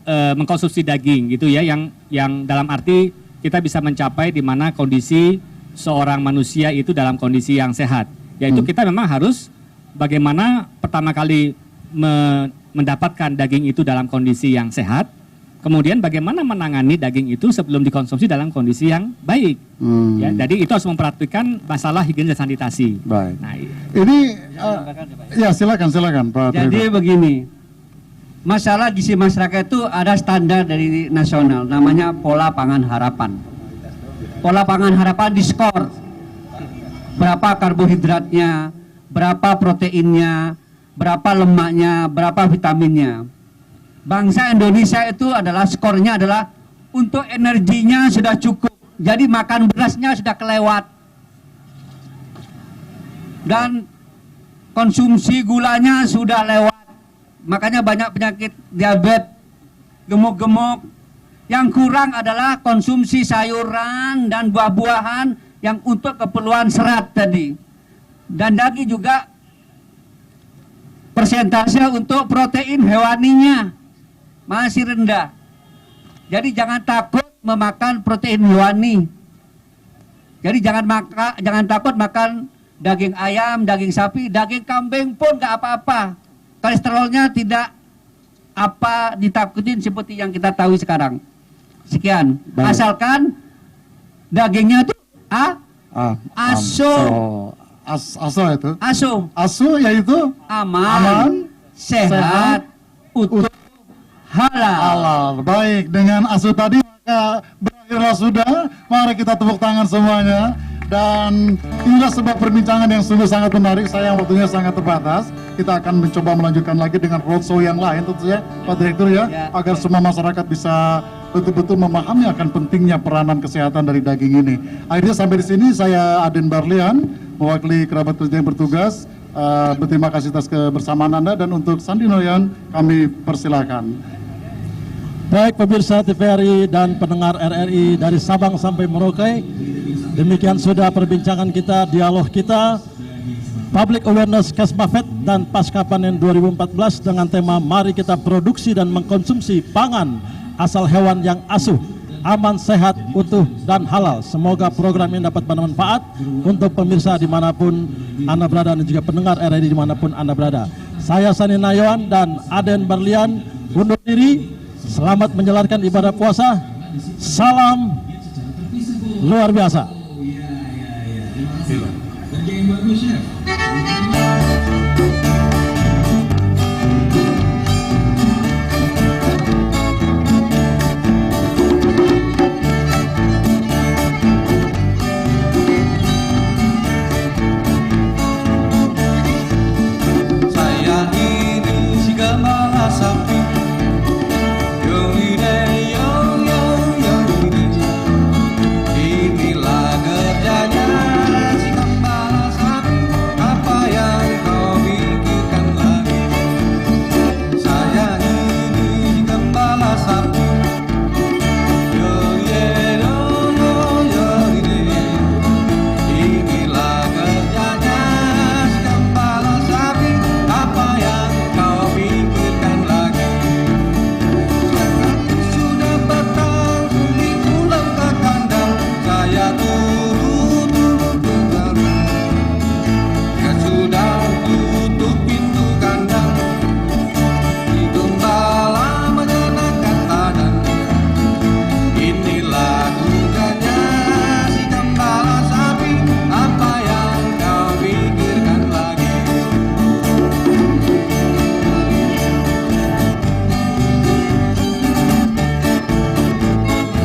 mengkonsumsi daging gitu ya, yang dalam arti kita bisa mencapai di mana kondisi seorang manusia itu dalam kondisi yang sehat. Yaitu kita memang harus bagaimana pertama kali mendapatkan daging itu dalam kondisi yang sehat, kemudian bagaimana menangani daging itu sebelum dikonsumsi dalam kondisi yang baik. Ya, jadi itu harus memperhatikan masalah higienis dan sanitasi. Baik. Nah, ini ya silakan Pak. Jadi begini, masalah gizi masyarakat itu ada standar dari nasional, namanya pola pangan harapan. Pola pangan harapan diskor berapa karbohidratnya, berapa proteinnya, berapa lemaknya, berapa vitaminnya. Bangsa Indonesia itu adalah skornya adalah untuk energinya sudah cukup, jadi makan berasnya sudah kelewat, dan konsumsi gulanya sudah lewat, makanya banyak penyakit diabetes, gemuk-gemuk. Yang kurang adalah konsumsi sayuran dan buah-buahan yang untuk keperluan serat tadi, dan daging juga persentase untuk protein hewaninya masih rendah. Jadi jangan takut memakan protein hewani. Jadi jangan takut makan daging ayam, daging sapi, daging kambing pun nggak apa-apa. Kolesterolnya tidak ditakutin seperti yang kita tahu sekarang. Sekian. Asalkan dagingnya itu aso. Aso itu? Aso yaitu aman, sehat, utuh, halal. Baik, dengan aso tadi maka berakhirlah sudah. Mari kita tepuk tangan semuanya. Dan inilah sebuah perbincangan yang sungguh sangat menarik. Sayang waktunya sangat terbatas. Kita akan mencoba melanjutkan lagi dengan roadshow yang lain tentu ya, Pak Direktur ya, agar semua masyarakat bisa betul-betul memahami akan pentingnya peranan kesehatan dari daging ini. Akhirnya sampai di sini saya Aden Barlian mewakili kerabat kerja yang bertugas. Berterima kasih atas kebersamaan Anda, dan untuk Sandi Noyan kami persilakan. Baik pemirsa TVRI dan pendengar RRI dari Sabang sampai Merauke, demikian sudah perbincangan kita, dialog kita, Public Awareness Kesbafed dan Pasca Panen 2014 dengan tema Mari Kita Produksi dan Mengkonsumsi Pangan Asal Hewan yang Asuh, Aman, Sehat, Utuh, dan Halal. Semoga program ini dapat bermanfaat untuk pemirsa dimanapun Anda berada dan juga pendengar RRI dimanapun Anda berada. Saya Sani Nayawan dan Aden Barlian undur diri. Selamat menjalankan ibadah puasa. Salam luar biasa. Kerja yang bagus ya.